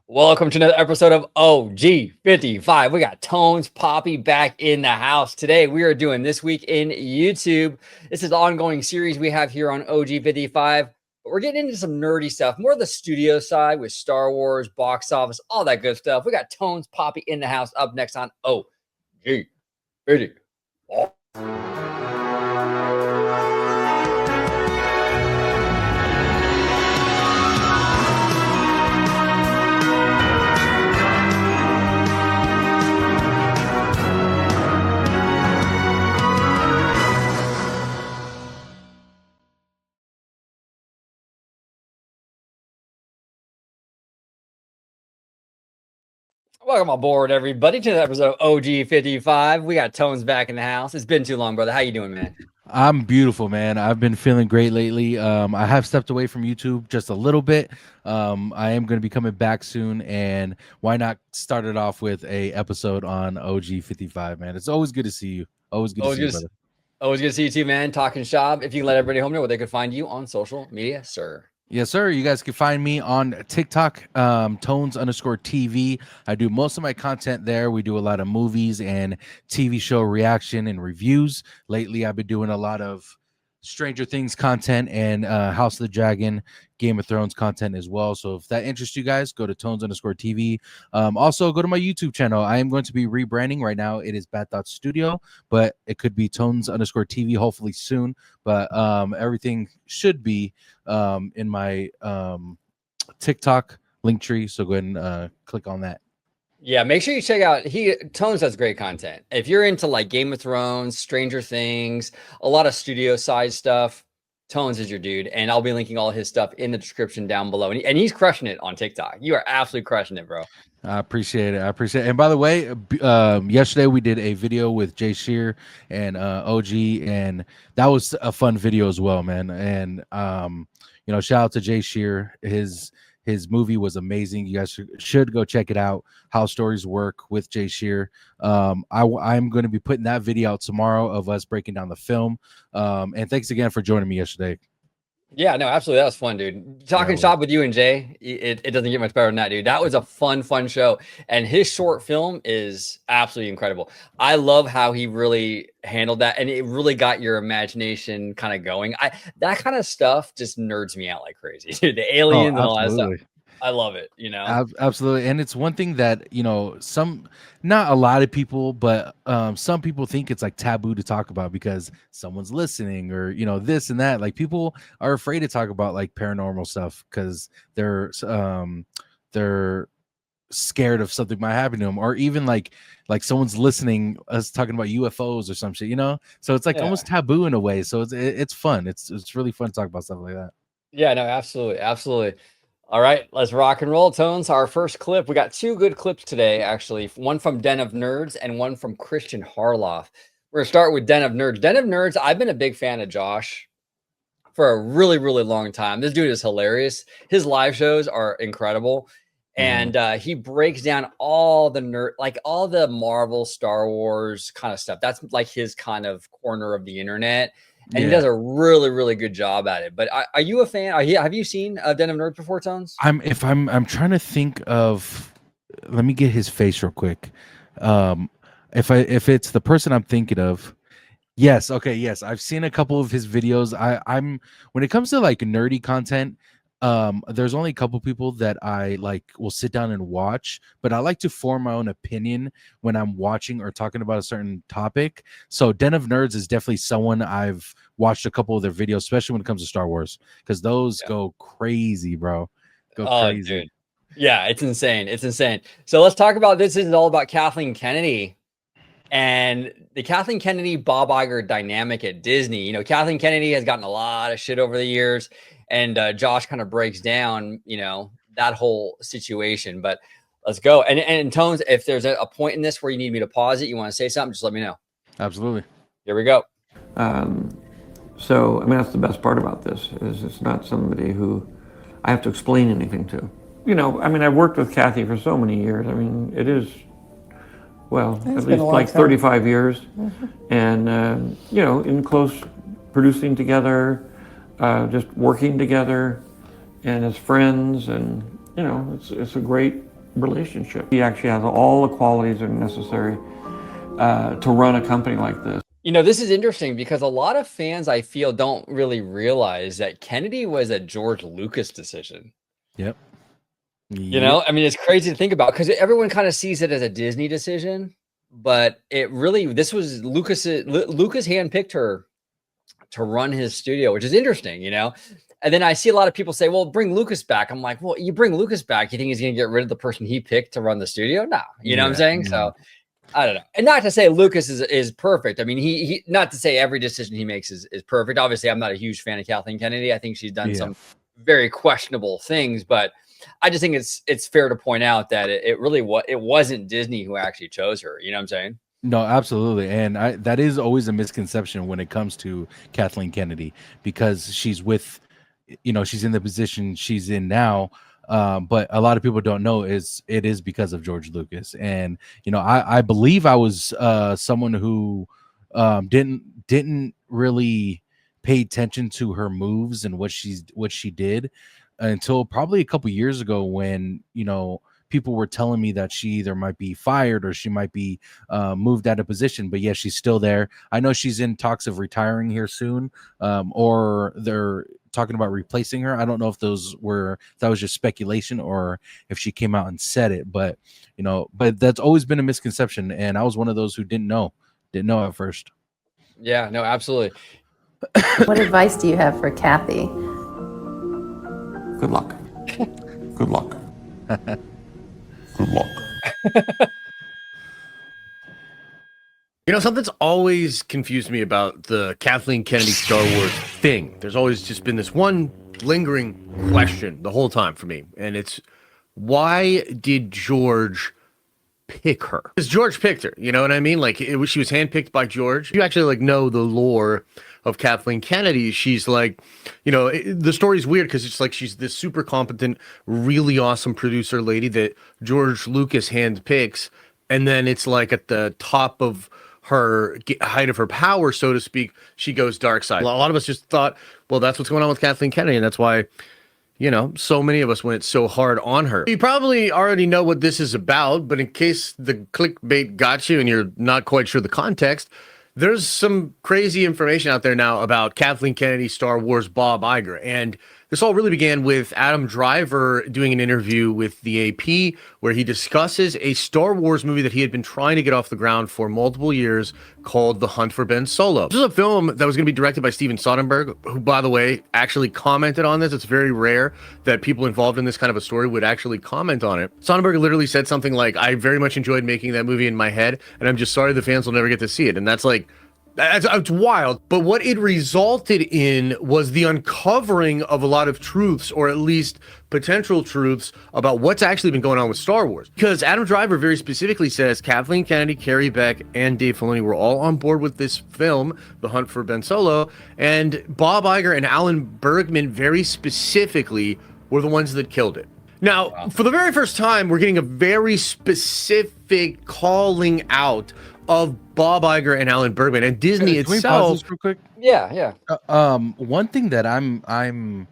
Welcome to another episode of OG55. We got Tones Poppy back in the house. Today, we are doing This Week in YouTube. This is the ongoing series we have here on OG55. But we're getting into some nerdy stuff, more of the studio side with Star Wars, box office, all that good stuff. We got Tones Poppy in the house up next on OG55. Welcome aboard, everybody, to the episode of OG55. We got Tones back in the house. It's been too long, brother. How you doing, man? I'm beautiful, man. I've been feeling great lately. I have stepped away from YouTube just a little bit. I am going to be coming back soon, and why not start it off with a episode on OG55, man? It's always good to see you. Always good to see you, brother. Always good to see you too, man. Talking shop. If you can let everybody home know where they could find you on social media, sir. Yes, sir. You guys can find me on TikTok, Tones_TV. I do most of my content there. We do a lot of movies and TV show reaction and reviews. Lately, I've been doing a lot of Stranger Things content and House of the Dragon, Game of Thrones content as well. So if that interests you guys, go to Tones_TV. Also, go to my YouTube channel. I am going to be rebranding right now. It is Bad Thoughts Studio, but it could be Tones_TV hopefully soon. But everything should be in my TikTok link tree. So go ahead and click on that. Yeah, make sure you check out Tones does great content. If you're into like Game of Thrones, Stranger Things, a lot of studio side stuff, Tones is your dude. And I'll be linking all his stuff in the description down below. And he's crushing it on TikTok. You are absolutely crushing it, bro. I appreciate it. And by the way, yesterday we did a video with Jay Shear and OG, and that was a fun video as well, man. And shout out to Jay Shear. His movie was amazing. You guys should go check it out. How Stories Work with Jay Shear. I'm going to be putting that video out tomorrow of us breaking down the film. And thanks again for joining me yesterday. Yeah, no, absolutely. That was fun, dude. Talking shop with you and Jay, it doesn't get much better than that, dude. That was a fun show. And his short film is absolutely incredible. I love how he really handled that. And it really got your imagination kind of going. That kind of stuff just nerds me out like crazy. Dude, the aliens and all that stuff. I love it, Absolutely. And it's one thing that, not a lot of people, but some people think it's like taboo to talk about because someone's listening or, this and that. Like people are afraid to talk about like paranormal stuff because they're scared of something might happen to them, or even like someone's listening us talking about UFOs or some shit, so it's like almost taboo in a way. So it's fun. It's really fun to talk about stuff like that. Yeah, no, absolutely. All right, let's rock and roll, Tones. Our first clip. We got two good clips today, actually. One from Den of Nerds and one from Christian Harloff. We're going to start with Den of Nerds. Den of Nerds, I've been a big fan of Josh for a really, really long time. This dude is hilarious. His live shows are incredible. And he breaks down all the Marvel, Star Wars kind of stuff. That's like his kind of corner of the internet. And he does a really, really good job at it. But are you a fan? Have you seen Den of Nerds before, Tones? I'm trying to think of. Let me get his face real quick. If it's the person I'm thinking of, yes, okay, yes, I've seen a couple of his videos. I'm when it comes to like nerdy content. There's only a couple people that I like will sit down and watch, but I like to form my own opinion when I'm watching or talking about a certain topic. So Den of Nerds is definitely someone I've watched a couple of their videos, especially when it comes to Star Wars, because those go crazy, bro. Crazy. Dude. Yeah, it's insane. So let's talk about this. This is all about Kathleen Kennedy and the Kathleen Kennedy Bob Iger dynamic at Disney. Kathleen Kennedy has gotten a lot of shit over the years. And Josh kind of breaks down, that whole situation. But let's go. And Tones, if there's a point in this where you need me to pause it, you want to say something, just let me know. Absolutely. Here we go. So, that's the best part about this, is it's not somebody who I have to explain anything to. I've worked with Kathy for so many years. It is, at least like 35 years. And, in close producing together, just working together and as friends, and it's a great relationship. He actually has all the qualities that are necessary to run a company like this. You know, this is interesting because a lot of fans, I feel, don't really realize that Kennedy was a George Lucas decision. Yep. You know, I mean, it's crazy to think about because everyone kind of sees it as a Disney decision, but it really, this was Lucas handpicked her to run his studio, which is interesting, you know? And then I see a lot of people say, well, bring Lucas back. I'm like, well, you bring Lucas back, you think he's going to get rid of the person he picked to run the studio? No, you know what I'm saying? So I don't know. And not to say Lucas is perfect. I mean, he not to say every decision he makes is perfect. Obviously, I'm not a huge fan of Kathleen Kennedy. I think she's done some very questionable things, but I just think it's fair to point out that it wasn't Disney who actually chose her. You know what I'm saying? No, absolutely. And that is always a misconception when it comes to Kathleen Kennedy, because she's with, she's in the position she's in now. But a lot of people don't know it is because of George Lucas. And, I believe I was someone who didn't really pay attention to her moves and what she did until probably a couple years ago when, people were telling me that she either might be fired or she might be moved out of position. But yeah, she's still there. I know she's in talks of retiring here soon, or they're talking about replacing her. I don't know if that was just speculation or if she came out and said it, but but that's always been a misconception. And I was one of those who didn't know at first. Yeah, no, absolutely. What advice do you have for Kathy? Good luck. Good luck. Good luck. Something's always confused me about the Kathleen Kennedy Star Wars thing. There's always just been this one lingering question the whole time for me. And it's, why did George pick her? Because George picked her, you know what I mean? Like, she was handpicked by George. You actually, know the lore of Kathleen Kennedy. She's like, the story's weird because it's like she's this super competent, really awesome producer lady that George Lucas handpicks. And then it's like at the top of her height of her power, so to speak, she goes dark side. A lot of us just thought, well, that's what's going on with Kathleen Kennedy. And that's why, so many of us went so hard on her. You probably already know what this is about, but in case the clickbait got you and you're not quite sure the context, there's some crazy information out there now about Kathleen Kennedy, Star Wars, Bob Iger. And this all really began with Adam Driver doing an interview with the AP where he discusses a Star Wars movie that he had been trying to get off the ground for multiple years called The Hunt for Ben Solo. This is a film that was going to be directed by Steven Soderbergh, who, by the way, actually commented on this. It's very rare that people involved in this kind of a story would actually comment on it. Soderbergh literally said something like, I very much enjoyed making that movie in my head, and I'm just sorry the fans will never get to see it. And that's like, it's wild. But what it resulted in was the uncovering of a lot of truths, or at least potential truths, about what's actually been going on with Star Wars. Because Adam Driver very specifically says Kathleen Kennedy, Carrie Beck, and Dave Filoni were all on board with this film, The Hunt for Ben Solo, and Bob Iger and Alan Bergman very specifically were the ones that killed it. Now, for the very first time, we're getting a very specific calling out of Bob Iger and Alan Bergman and Disney itself. Can we pause this real quick? Yeah. One thing that I'm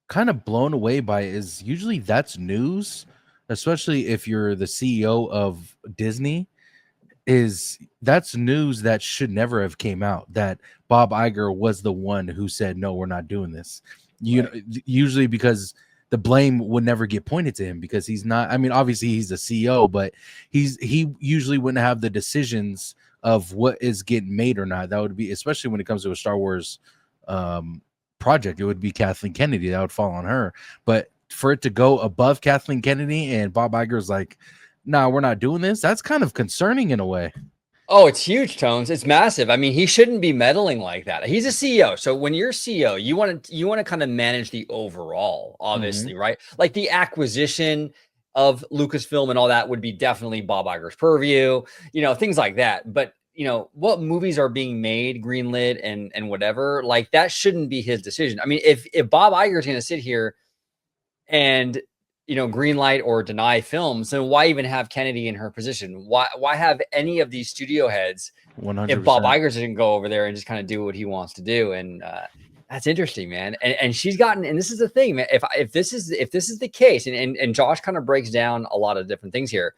kind of blown away by is usually that's news, especially if you're the CEO of Disney, that's news that should never have came out, that Bob Iger was the one who said, no, we're not doing this. Usually because the blame would never get pointed to him because he's not, I mean, obviously he's the CEO, but he usually wouldn't have the decisions of what is getting made or not. That would be, especially when it comes to a Star Wars project, it would be Kathleen Kennedy. That would fall on her. But for it to go above Kathleen Kennedy and Bob Iger's like, no, we're not doing this, that's kind of concerning in a way. Oh, it's huge, Tones. It's massive. I mean, he shouldn't be meddling like that. He's a CEO. So when you're CEO, you want to kind of manage the overall, obviously, right? Like the acquisition of Lucasfilm and all that would be definitely Bob Iger's purview, things like that. But, what movies are being made, greenlit and whatever, like that shouldn't be his decision. I mean, if Bob Iger is going to sit here and green light or deny films, then why even have Kennedy in her position? Why have any of these studio heads 100%. if Bob Iger didn't go over there and just kind of do what he wants to do? And That's interesting, man. And she's gotten, and this is the thing, man. If this is the case, and Josh kind of breaks down a lot of different things here,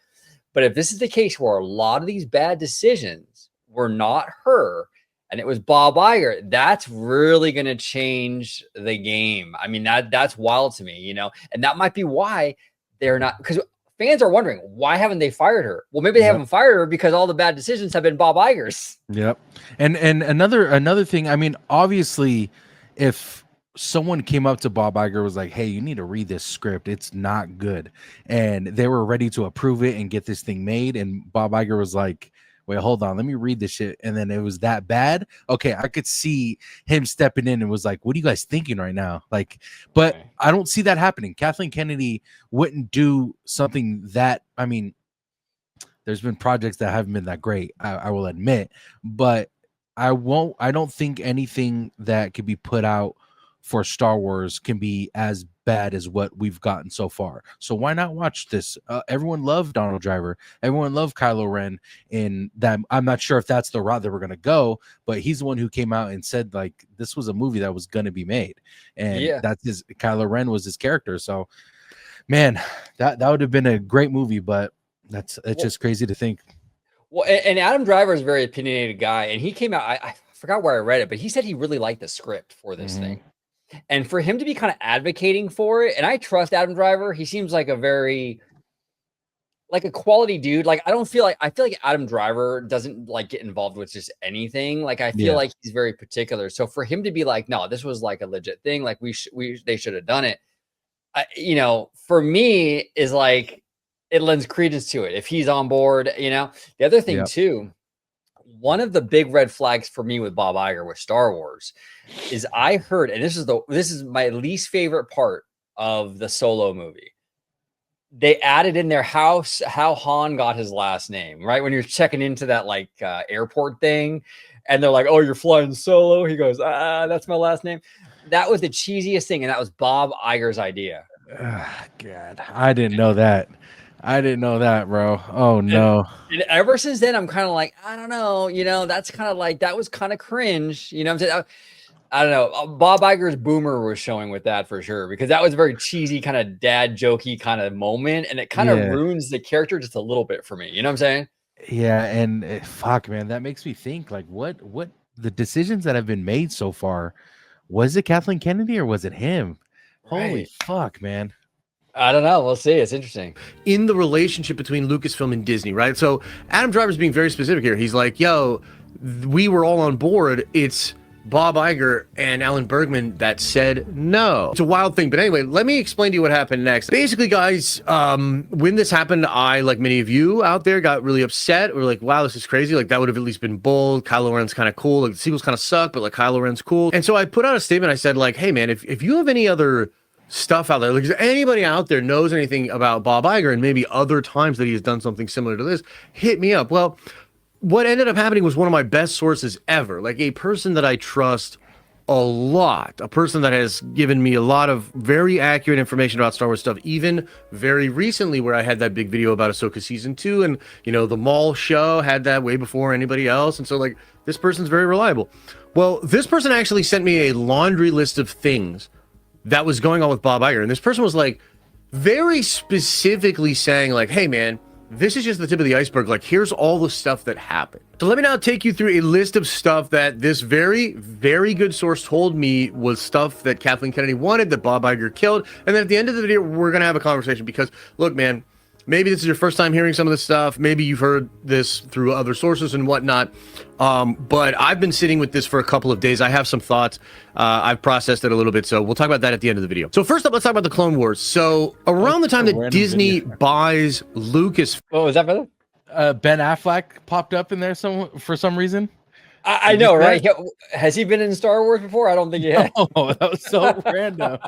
but if this is the case where a lot of these bad decisions were not her and it was Bob Iger, that's really going to change the game. I mean, that's wild to me, you know, and that might be why they're not, because fans are wondering, why haven't they fired her? Well, maybe they haven't fired her because all the bad decisions have been Bob Iger's. Yep. And another thing, I mean, obviously, if someone came up to Bob Iger was like, hey, you need to read this script, it's not good, and they were ready to approve it and get this thing made, and Bob Iger was like, wait, hold on, let me read this shit, and then it was that bad, okay, I could see him stepping in and was like, what are you guys thinking right now? Like, but I don't see that happening. Kathleen Kennedy wouldn't do something that, I mean, there's been projects that haven't been that great, I will admit, but I don't think anything that could be put out for Star Wars can be as bad as what we've gotten so far. So why not watch this? Everyone loved Donald Driver. Everyone loved Kylo Ren. And that, I'm not sure if that's the route that we're going to go, but he's the one who came out and said, like, this was a movie that was going to be made. And that's Kylo Ren was his character. So, man, that would have been a great movie, but it's just crazy to think. Well, and Adam Driver is a very opinionated guy, and he came out, I forgot where I read it, but he said he really liked the script for this thing. And for him to be kind of advocating for it, and I trust Adam Driver, he seems like a very, like a quality dude. Like, I feel like Adam Driver doesn't like get involved with just anything. Like, I feel like he's very particular. So for him to be like, no, this was like a legit thing, like they should have done it. You know, for me is like, it lends credence to it if he's on board, you know. The other thing too, one of the big red flags for me with Bob Iger with Star Wars is I heard, and this is my least favorite part of the Solo movie. They added in their house how Han got his last name, right? When you're checking into that like airport thing, and they're like, "Oh, you're flying solo." He goes, "That's my last name." That was the cheesiest thing, and that was Bob Iger's idea. God, I didn't know that. I didn't know that, bro. Oh no. And ever since then, I'm kind of like, I don't know, you know, that's kind of like, that was kind of cringe. You know what I'm saying? I don't know. Bob Iger's boomer was showing with that for sure, because that was a very cheesy kind of dad jokey kind of moment. And it kind of ruins the character just a little bit for me. You know what I'm saying? Yeah. And fuck, man, that makes me think like what the decisions that have been made so far, was it Kathleen Kennedy or was it him? Right. Holy fuck, man. I don't know. We'll see. It's interesting. In the relationship between Lucasfilm and Disney, right? So Adam Driver's being very specific here. He's like, yo, we were all on board. It's Bob Iger and Alan Bergman that said no. It's a wild thing. But anyway, let me explain to you what happened next. Basically, guys, when this happened, I, like many of you out there, got really upset. We were like, wow, this is crazy. Like, that would have at least been bold. Kylo Ren's kind of cool. Like, the sequels kind of suck, but like Kylo Ren's cool. And so I put out a statement. I said, like, hey, man, if you have any other stuff out there, like, if anybody out there knows anything about Bob Iger and maybe other times that he has done something similar to this, hit me up. Well, what ended up happening was one of my best sources ever, like a person that I trust a lot, a person that has given me a lot of very accurate information about Star Wars stuff, even very recently, where I had that big video about Ahsoka season 2, and you know, the mall show had that way before anybody else, and so like, this person's very reliable. Well, this person actually sent me a laundry list of things that was going on with Bob Iger. And this person was like very specifically saying like, hey man, this is just the tip of the iceberg. Like, here's all the stuff that happened. So let me now take you through a list of stuff that this very, very good source told me was stuff that Kathleen Kennedy wanted, that Bob Iger killed. And then at the end of the video, we're going to have a conversation, because look, man, maybe this is your first time hearing some of this stuff. Maybe you've heard this through other sources and whatnot. But I've been sitting with this for a couple of days. I have some thoughts. I've processed it a little bit. So we'll talk about that at the end of the video. So first up, let's talk about the Clone Wars. So around the time that Disney buys Lucas. What was that, brother? Ben Affleck popped up in there for some reason. I know, right? Has he been in Star Wars before? I don't think he has. Oh, that was so random.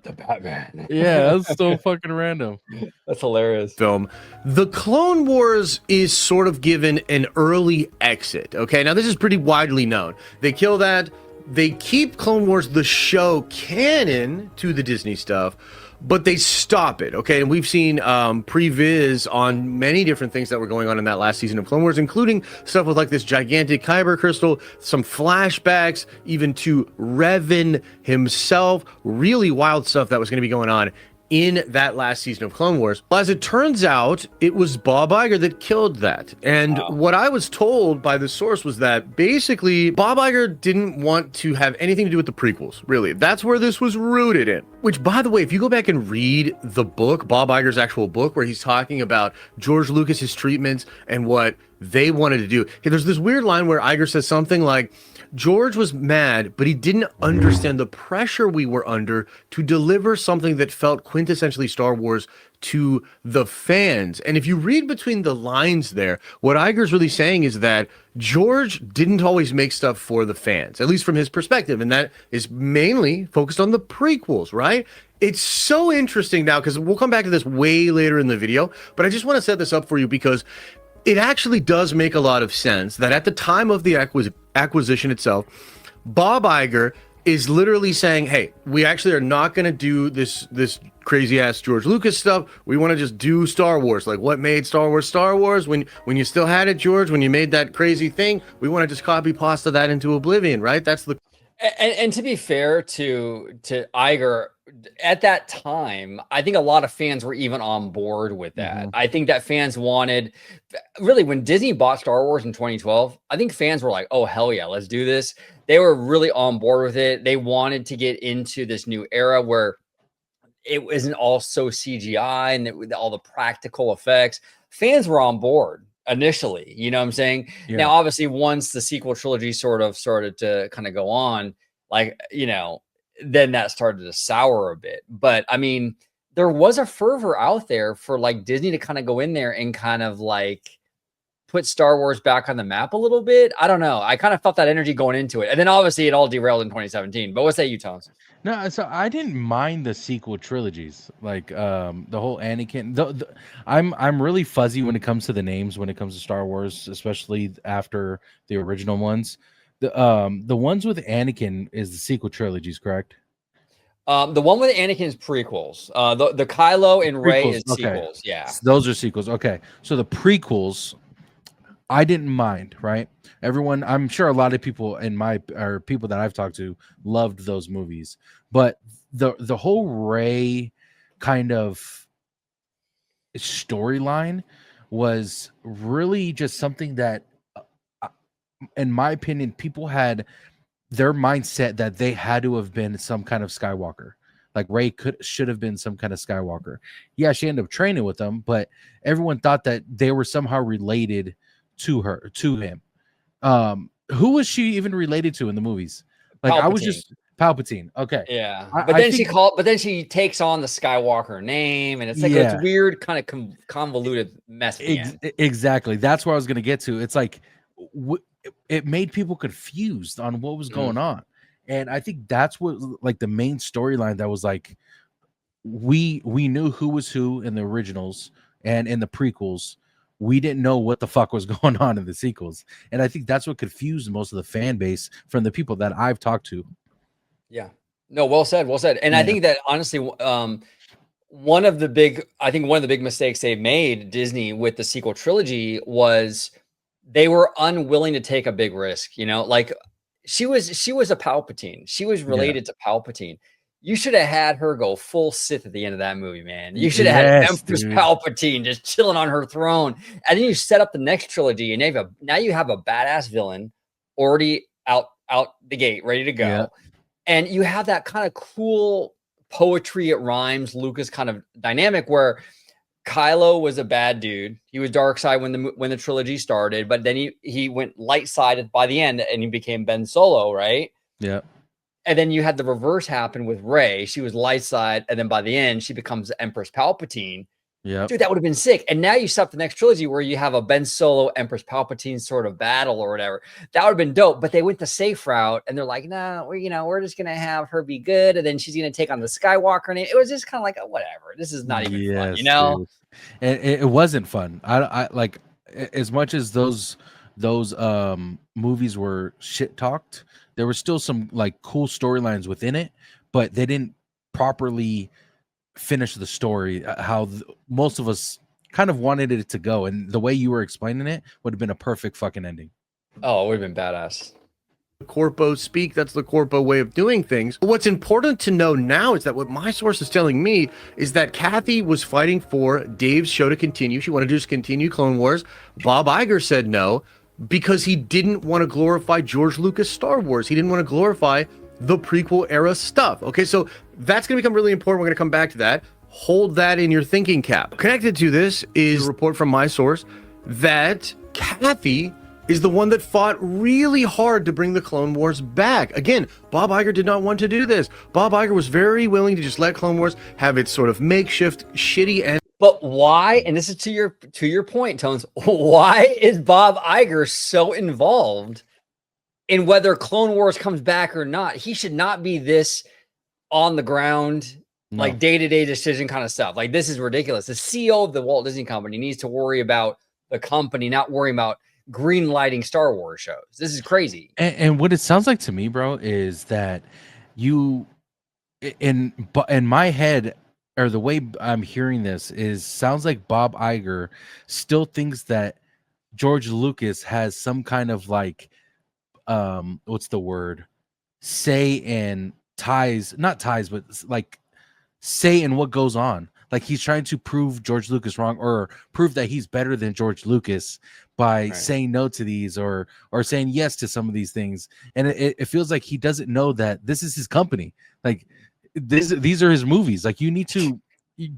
The Batman. Yeah, that's so fucking random. That's hilarious. Film. The Clone Wars is sort of given an early exit. Okay, now this is pretty widely known. They kill that. They keep Clone Wars, the show, canon to the Disney stuff. but they stop it. Okay, and we've seen previs on many different things that were going on in that last season of Clone Wars, including stuff with like this gigantic kyber crystal, some flashbacks, even to Revan himself. Really wild stuff that was going to be going on in that last season of Clone Wars. Well, as it turns out, it was Bob Iger that killed that. And what I was told by the source was that basically Bob Iger didn't want to have anything to do with the prequels, really. That's where this was rooted in. Which, by the way, if you go back and read the book, Bob Iger's actual book, where he's talking about George Lucas's treatments and what they wanted to do, there's this weird line where Iger says something like, George was mad, but he didn't understand the pressure we were under to deliver something that felt quintessentially Star Wars to the fans. And if you read between the lines there, what Iger's really saying is that George didn't always make stuff for the fans, at least from his perspective. And that is mainly focused on the prequels, right? It's so interesting now, because we'll come back to this way later in the video, but I just want to set this up for you because it actually does make a lot of sense that at the time of the acquisition itself, Bob Iger is literally saying, hey, we actually are not going to do this crazy ass George Lucas stuff. We want to just do Star Wars. Like, what made Star Wars when you still had it, George, when you made that crazy thing, we want to just copy pasta that into oblivion, right? That's the And to be fair to Iger, at that time, I think a lot of fans were even on board with that. I think that fans wanted, really, when Disney bought Star Wars in 2012, I think fans were like, oh, hell yeah, let's do this. They were really on board with it. They wanted to get into this new era where it wasn't all so CGI and all the practical effects. Fans were on board initially, you know what I'm saying? Yeah. Now, obviously, once the sequel trilogy sort of started to kind of go on, like, you know, then that started to sour a bit. But I mean, there was a fervor out there for like Disney to kind of go in there and kind of like put Star Wars back on the map a little bit. I don't know. I kind of felt that energy going into it. And then obviously it all derailed in 2017. But what say you, Tones? No, so I didn't mind the sequel trilogies, like the whole Anakin. I'm really fuzzy when it comes to the names, when it comes to Star Wars, especially after the original ones. The ones with Anakin is the sequel trilogies, correct? The one with Anakin is prequels. The Kylo and Rey is Okay. sequels. Yeah, So those are sequels. Okay, so the prequels, I didn't mind. Right, everyone. I'm sure a lot of people or people that I've talked to loved those movies, but the whole Rey kind of storyline was really just something that, in my opinion, people had their mindset that they had to have been some kind of Skywalker. Like Rey should have been some kind of Skywalker. Yeah, she ended up training with them, but everyone thought that they were somehow related to him. Who was she even related to in the movies? Like Palpatine. I was just Palpatine. Okay. Yeah, I but then think, but then she takes on the Skywalker name, and it's like it's weird, kind of convoluted mess. Exactly. That's where I was going to get to. It's like it made people confused on what was going on, and I think that's what, like, the main storyline that was like, we knew who was who in the originals, and in the prequels we didn't know what the fuck was going on in the sequels, and I think that's what confused most of the fan base from the people that I've talked to. Yeah, no, well said. And I think that honestly, one of the big mistakes they made, Disney, with the sequel trilogy was they were unwilling to take a big risk. You know, like she was a Palpatine. She was related to Palpatine. You should have had her go full Sith at the end of that movie, man. You should have had Empress Palpatine just chilling on her throne. And then you set up the next trilogy, and now you have a badass villain already out the gate, ready to go. Yeah. And you have that kind of cool poetry, it rhymes, Lucas kind of dynamic where Kylo was a bad dude. He was dark side when the trilogy started, but then he went light sided by the end, and he became Ben Solo, right? Yeah. And then you had the reverse happen with Rey. She was light side, and then by the end, she becomes Empress Palpatine. Yeah, dude, that would have been sick. And now you set up the next trilogy where you have a Ben Solo, Empress Palpatine sort of battle or whatever. That would have been dope. But they went the safe route, and they're like, "No, we're just gonna have her be good, and then she's gonna take on the Skywalker name." It was just kind of like, oh, whatever. This is not even fun, you know. Dude. And it wasn't fun. I like, as much as those movies were shit talked, there were still some like cool storylines within it, but they didn't properly finish the story how most of us kind of wanted it to go, and the way you were explaining it would have been a perfect fucking ending. Oh, it would have been badass. Corpo speak. That's the Corpo way of doing things. But what's important to know now is that what my source is telling me is that Kathy was fighting for Dave's show to continue. She wanted to just continue Clone Wars. Bob Iger said no because he didn't want to glorify George Lucas Star Wars. He didn't want to glorify the prequel era stuff. Okay, so that's going to become really important. We're going to come back to that. Hold that in your thinking cap. Connected to this is a report from my source that Kathy is the one that fought really hard to bring the Clone Wars back. Again, Bob Iger did not want to do this. Bob Iger was very willing to just let Clone Wars have its sort of makeshift, shitty end. But why, and this is to your point, Tones, why is Bob Iger so involved in whether Clone Wars comes back or not? He should not be this on the ground, like day-to-day decision kind of stuff. Like, this is ridiculous. The CEO of the Walt Disney Company needs to worry about the company, not worrying about green lighting Star Wars shows. This is crazy. And what it sounds like to me, bro, is that you in my head, or the way I'm hearing this, is sounds like Bob Iger still thinks that George Lucas has some kind of like what's the word, say and ties, not ties, but like say in what goes on. Like, he's trying to prove George Lucas wrong, or prove that he's better than George Lucas by saying no to these, or saying yes to some of these things. And it feels like he doesn't know that this is his company. Like, these are his movies. Like, you need to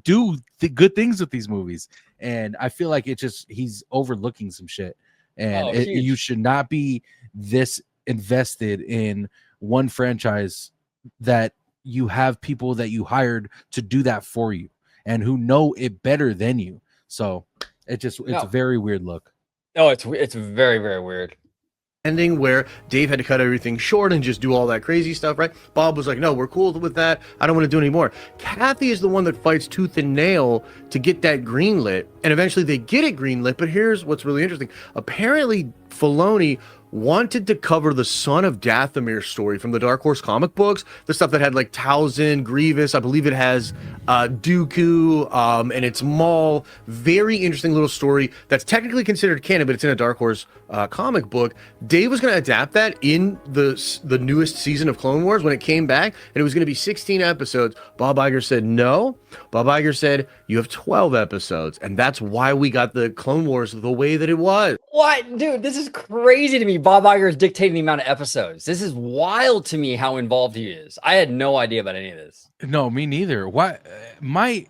do the good things with these movies. And I feel like he's overlooking some shit. And you should not be this invested in one franchise, that you have people that you hired to do that for you and who know it better than you. So it's a very weird look. No, it's very, very weird. Ending where Dave had to cut everything short and just do all that crazy stuff, right? Bob was like, no, we're cool with that. I don't want to do anymore. Kathy is the one that fights tooth and nail to get that greenlit. And eventually they get it greenlit. But here's what's really interesting. Apparently, Filoni wanted to cover the Son of Dathomir story from the Dark Horse comic books, the stuff that had like Towson, Grievous. I believe it has Dooku, and it's Maul. Very interesting little story that's technically considered canon, but it's in a Dark Horse comic book. Dave was going to adapt that in the newest season of Clone Wars when it came back, and it was going to be 16 episodes. Bob Iger said no. Bob Iger said, you have 12 episodes, and that's why we got the Clone Wars the way that it was. What? Dude, this is crazy to me. Bob Iger is dictating the amount of episodes. This is wild to me how involved he is. I had no idea about any of this. No, me neither. Why? Wait,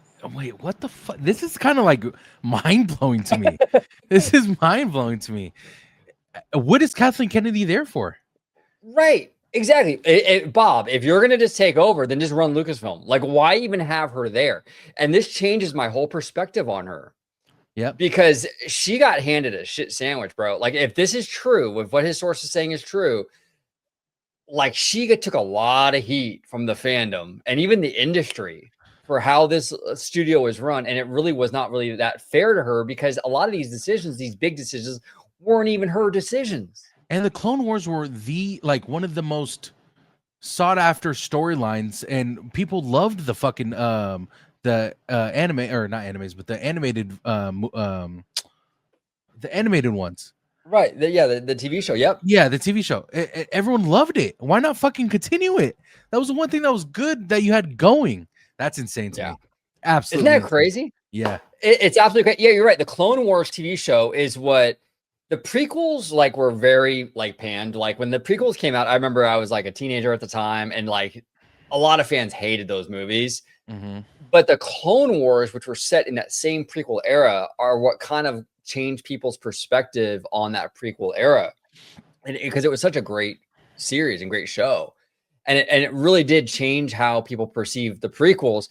what the fuck? This is kind of like mind-blowing to me. This is mind-blowing to me. What is Kathleen Kennedy there for? Right. Exactly. Bob, if you're going to just take over, then just run Lucasfilm. Like, why even have her there? And this changes my whole perspective on her. Yep. Because she got handed a shit sandwich, bro. Like, if this is true, if what his source is saying is true, like, she took a lot of heat from the fandom and even the industry for how this studio is run. And it really was not really that fair to her, because a lot of these decisions, these big decisions, weren't even her decisions. And the Clone Wars were one of the most sought after storylines, and people loved the fucking anime, or not animes, but the animated ones. Right. The TV show. Yep. Yeah, the TV show. Everyone loved it. Why not fucking continue it? That was the one thing that was good that you had going. That's insane to me. Absolutely. Isn't that crazy? Yeah. It's absolutely great. Yeah, you're right. The Clone Wars TV show is what the prequels were very panned. Like, when the prequels came out, I remember I was like a teenager at the time, and like a lot of fans hated those movies. Mm-hmm. But the Clone Wars, which were set in that same prequel era, are what kind of changed people's perspective on that prequel era. And because it was such a great series and great show. And it really did change how people perceive the prequels.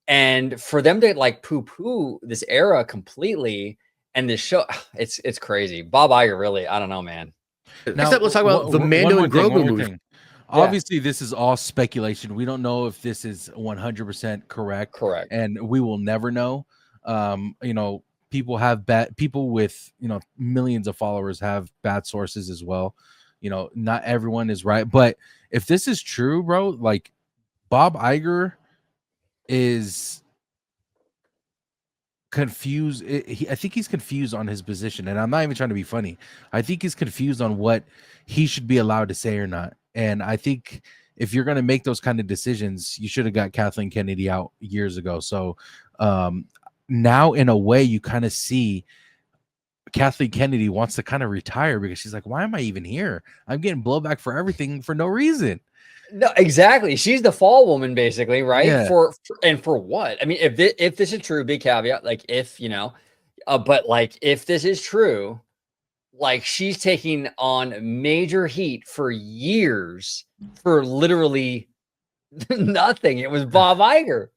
And for them to poo-poo this era completely, and this show, it's crazy. Bob Iger, really, I don't know, man. Next up, let's talk about the Mando and Grogu movie. Obviously, this is all speculation. We don't know if this is 100% correct. Correct. And we will never know. People with, millions of followers have bad sources as well. Not everyone is right. But if this is true, bro, like, Bob Iger is confused. I think he's confused on his position, and I'm not even trying to be funny. I think he's confused on what he should be allowed to say or not. And I think if you're going to make those kind of decisions, you should have got Kathleen Kennedy out years ago. So now, in a way, you kind of see Kathleen Kennedy wants to kind of retire because she's like, why am I even here? I'm getting blowback for everything for no reason. No, exactly. She's the fall woman, basically, right? Yeah. For what? I mean, if this is true, big caveat, like if but like if this is true, like she's taking on major heat for years for literally nothing. It was Bob Iger.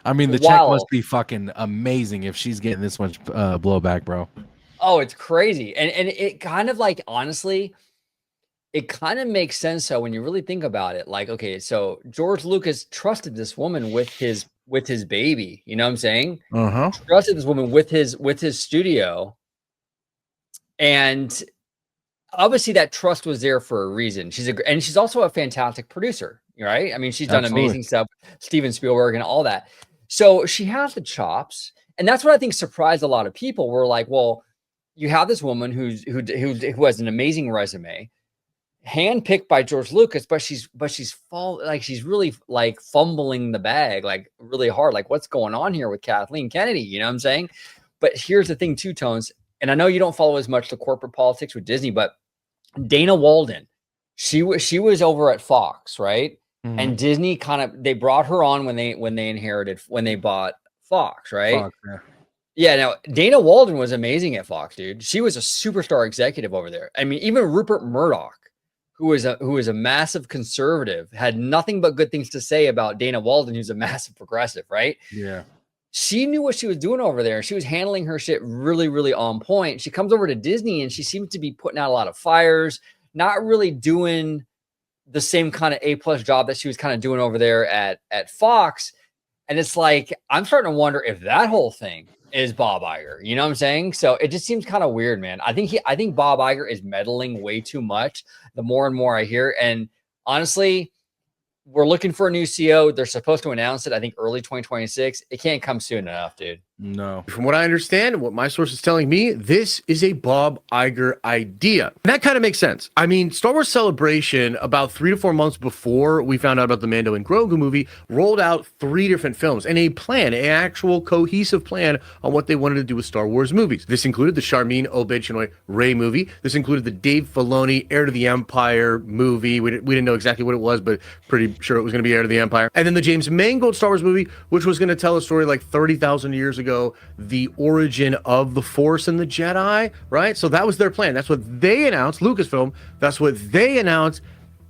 I mean, the check must be fucking amazing if she's getting this much blowback, bro. Oh, it's crazy. And it kind of like, honestly, it kind of makes sense. So when you really think about it, like, okay, so George Lucas trusted this woman with his baby, you know what I'm saying? Trusted this woman with his studio. And obviously that trust was there for a reason. And she's also a fantastic producer, right? I mean, she's done amazing stuff, Steven Spielberg and all that. So she has the chops. And that's what I think surprised a lot of people. Were like, well, you have this woman who has an amazing resume, handpicked by George Lucas, but she's really like fumbling the bag, like really hard. Like, what's going on here with Kathleen Kennedy? You know what I'm saying? But here's the thing too, Tones. And I know you don't follow as much the corporate politics with Disney, but Dana Walden, she was over at Fox, right? Mm-hmm. And Disney they brought her on when they bought Fox, right? Fox, yeah. Yeah, now Dana Walden was amazing at Fox, dude. She was a superstar executive over there. I mean, even Rupert Murdoch, who is a massive conservative, had nothing but good things to say about Dana Walden, who's a massive progressive, right? Yeah. She knew what she was doing over there. She was handling her shit really, really on point. She comes over to Disney and she seems to be putting out a lot of fires, not really doing the same kind of A+ job that she was kind of doing over there at Fox. And it's like, I'm starting to wonder if that whole thing is Bob Iger. You know what I'm saying? So it just seems kind of weird, man. I think Bob Iger is meddling way too much the more and more I hear. And honestly, we're looking for a new CEO. They're supposed to announce it, I think, early 2026. It can't come soon enough, dude. No. From what I understand, what my source is telling me, this is a Bob Iger idea. And that kind of makes sense. I mean, Star Wars Celebration, about 3 to 4 months before we found out about the Mando and Grogu movie, rolled out 3 different films and an actual cohesive plan on what they wanted to do with Star Wars movies. This included the Charmin Obed-Chinoy Rey movie. This included the Dave Filoni Heir to the Empire movie. We didn't know exactly what it was, but pretty sure it was going to be Heir to the Empire. And then the James Mangold Star Wars movie, which was going to tell a story like 30,000 years ago, the origin of the Force and the Jedi, right? So that was their plan. That's what they announced, Lucasfilm. That's what they announced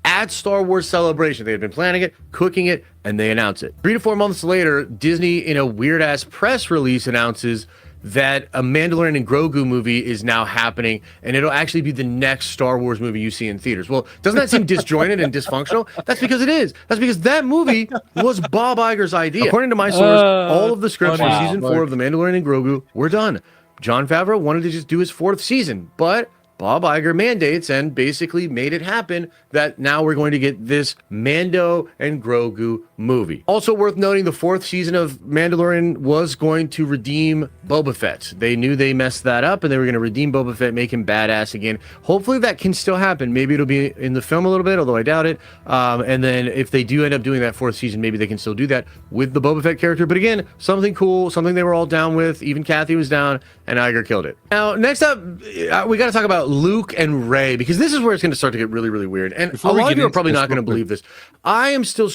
at Star Wars Celebration. They had been planning it, cooking it, and they announced it. 3 to 4 months later, Disney, in a weird-ass press release, announces that a Mandalorian and Grogu movie is now happening, and it'll actually be the next Star Wars movie you see in theaters. Well, doesn't that seem disjointed and dysfunctional? That's because it is. That's because that movie was Bob Iger's idea. According to my source, all of the scripts for season 4 of The Mandalorian and Grogu were done. Jon Favreau wanted to just do his 4th season, but Bob Iger mandates and basically made it happen that now we're going to get this Mando and Grogu movie. Also worth noting, the 4th season of Mandalorian was going to redeem Boba Fett. They knew they messed that up and they were going to redeem Boba Fett, make him badass again. Hopefully that can still happen. Maybe it'll be in the film a little bit, although I doubt it. And then if they do end up doing that 4th season, maybe they can still do that with the Boba Fett character. But again, something cool, something they were all down with. Even Kathy was down and Iger killed it. Now, next up, we got to talk about Luke and Rey, because this is where it's going to start to get really, really weird. And a lot of you are probably not going to believe this. I am still...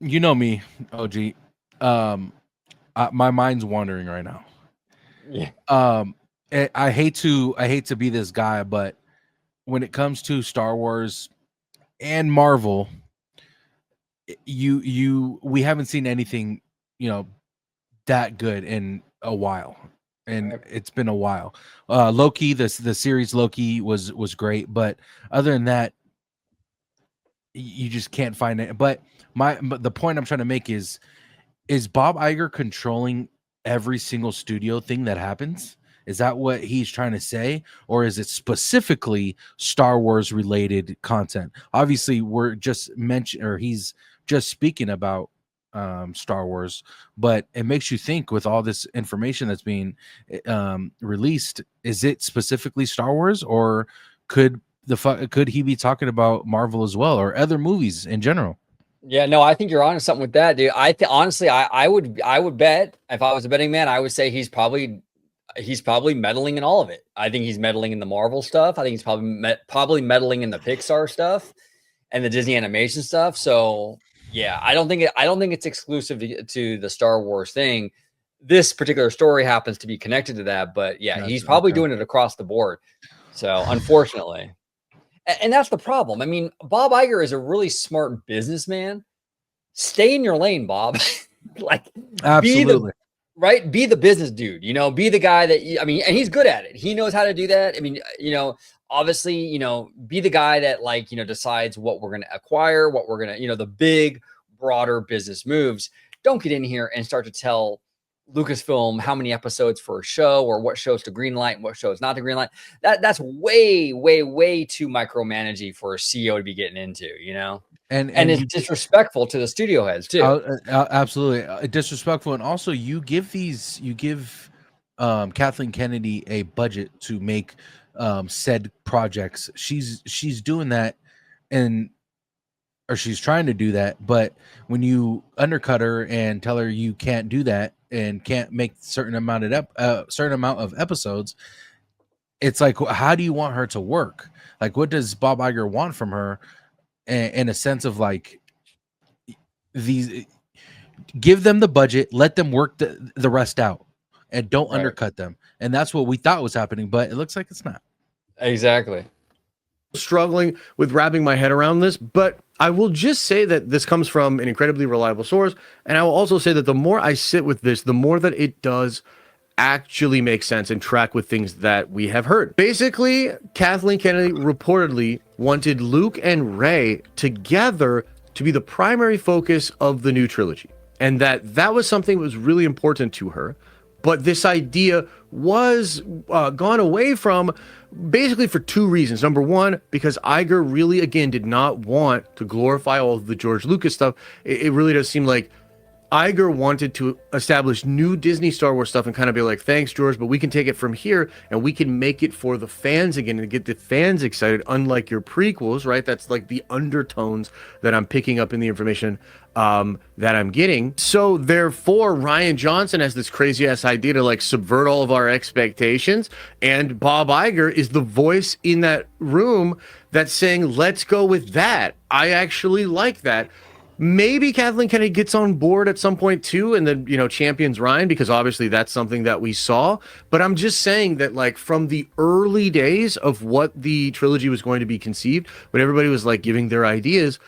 You know me, OG. My mind's wandering right now. Yeah. I hate to be this guy, but when it comes to Star Wars and Marvel, we haven't seen anything, that good in a while. And it's been a while. Loki, the series Loki was great, but other than that, you just can't find it. But the point I'm trying to make is Bob Iger controlling every single studio thing that happens? Is that what he's trying to say, or is it specifically Star Wars related content? Obviously, we're just he's just speaking about Star Wars, but it makes you think with all this information that's being released. Is it specifically Star Wars, or could he be talking about Marvel as well, or other movies in general? Yeah, no, I think you're onto something with that, dude. Honestly, I would bet, if I was a betting man, I would say he's probably meddling in all of it. I think he's meddling in the Marvel stuff. I think he's probably meddling in the Pixar stuff and the Disney animation stuff. So yeah, I don't think it's exclusive to the Star Wars thing. This particular story happens to be connected to that, but yeah, he's probably doing it across the board. So unfortunately. And that's the problem. I mean, Bob Iger is a really smart businessman. Stay in your lane, Bob. Like, absolutely. Be the business dude, be the guy that, and he's good at it. He knows how to do that. I mean, obviously, be the guy that decides what we're going to acquire, what we're going to, the big, broader business moves. Don't get in here and start to tell Lucasfilm how many episodes for a show, or what shows to greenlight and what shows not to greenlight. That's way, way, way too micromanaging for a CEO to be getting into, and it's disrespectful to the studio heads too. Absolutely disrespectful. And also you give Kathleen Kennedy a budget to make said projects. She's doing that, or she's trying to do that, but when you undercut her and tell her you can't do that and can't make certain amount of episodes, it's like, how do you want her to work? Like, what does Bob Iger want from her? In a sense of like, give them the budget, let them work the rest out, and don't undercut them. And that's what we thought was happening, but it looks like it's not. Exactly. Struggling with wrapping my head around this, but I will just say that this comes from an incredibly reliable source, and I will also say that the more I sit with this, the more that it does actually make sense and track with things that we have heard. Basically, Kathleen Kennedy reportedly wanted Luke and Rey together to be the primary focus of the new trilogy, and that was something that was really important to her. But this idea was gone away from basically for two reasons. Number one, because Iger really, again, did not want to glorify all of the George Lucas stuff. It really does seem like Iger wanted to establish new Disney Star Wars stuff and kind of be like, thanks, George, but we can take it from here and we can make it for the fans again and get the fans excited, unlike your prequels, right? That's like the undertones that I'm picking up in the information that I'm getting. So therefore, Rian Johnson has this crazy ass idea to like subvert all of our expectations, and Bob Iger is the voice in that room that's saying, let's go with that. I actually like that. Maybe Kathleen Kennedy gets on board at some point too, and then, champions Ryan, because obviously that's something that we saw. But I'm just saying that, like, from the early days of what the trilogy was going to be conceived, when everybody was like giving their ideas,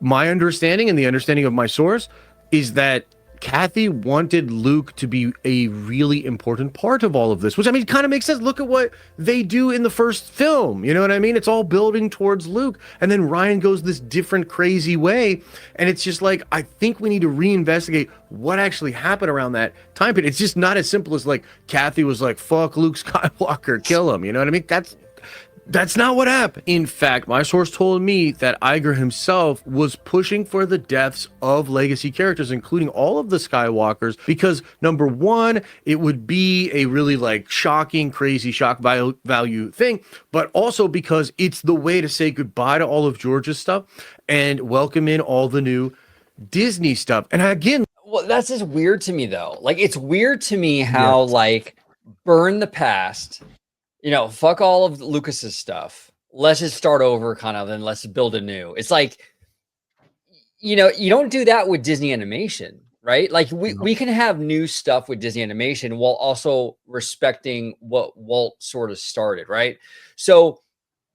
my understanding and the understanding of my source is that Kathy wanted Luke to be a really important part of all of this, which, I mean, kind of makes sense. Look at what they do in the first film. You know what I mean? It's all building towards Luke. And then Ryan goes this different, crazy way. And it's just like, I think we need to reinvestigate what actually happened around that time period. It's just not as simple as like, Kathy was like, fuck Luke Skywalker, kill him. You know what I mean? That's not what happened. In fact, my source told me that Iger himself was pushing for the deaths of legacy characters, including all of the Skywalkers, because number one, it would be a really like shocking, crazy shock value thing, but also because it's the way to say goodbye to all of George's stuff and welcome in all the new Disney stuff. And again, well, that's just weird to me though. Like, it's weird to me how like burn the past. Fuck all of Lucas's stuff. Let's just start over kind of, and let's build anew. It's like, you don't do that with Disney animation, right? Like we can have new stuff with Disney animation while also respecting what Walt sort of started, right? So,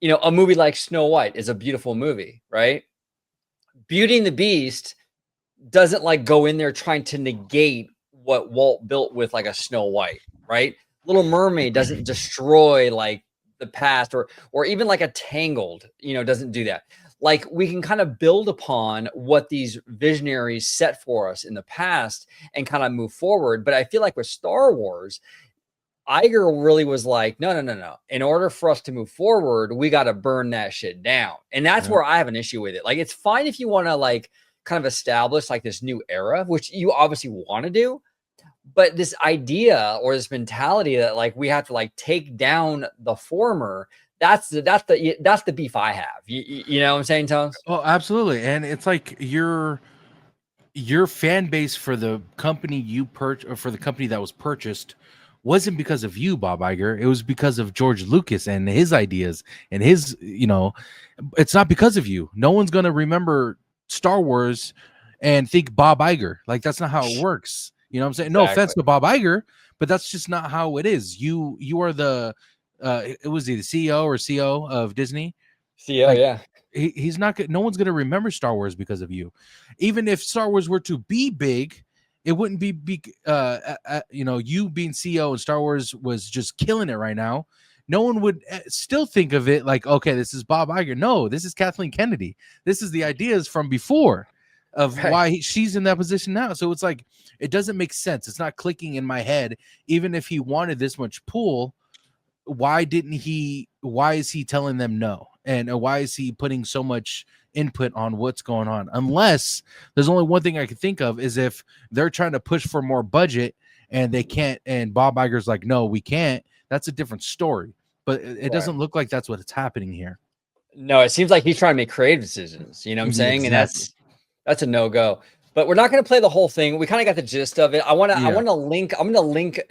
a movie like Snow White is a beautiful movie, right? Beauty and the Beast doesn't like go in there trying to negate what Walt built with like a Snow White, right? Little Mermaid doesn't destroy like the past, or even like a Tangled, doesn't do that. Like, we can kind of build upon what these visionaries set for us in the past and kind of move forward. But I feel like with Star Wars, Iger really was like, no. In order for us to move forward, we got to burn that shit down. And that's where I have an issue with it. Like, it's fine if you want to like kind of establish like this new era, which you obviously want to do. But this idea or this mentality that like we have to like take down the former, that's the beef I have. You know what I'm saying, Tones? Oh, absolutely. And it's like your fan base for the company you or for the company that was purchased wasn't because of you, Bob Iger. It was because of George Lucas and his ideas and his, it's not because of you. No one's going to remember Star Wars and think Bob Iger. Like, that's not how it works. You know what I'm saying? No offense to Bob Iger, but that's just not how it is. You are the it was the CEO or CO of Disney. CEO, like, yeah. He's not good. No one's going to remember Star Wars because of you. Even if Star Wars were to be big, it wouldn't be you being CEO and Star Wars was just killing it right now. No one would still think of it like, okay, this is Bob Iger. No, this is Kathleen Kennedy. This is the ideas from before of why she's in that position now. So it's like, it doesn't make sense. It's not clicking in my head. Even if he wanted this much pull, why is he telling them no? And why is he putting so much input on what's going on? Unless there's only one thing I can think of is if they're trying to push for more budget and they can't, and Bob Iger's like, no, we can't. That's a different story. But it doesn't look like that's what's happening here. No, it seems like he's trying to make creative decisions. You know what I'm saying? Exactly. And that's a no-go. But we're not going to play the whole thing. We kind of got the gist of it. I'm going to link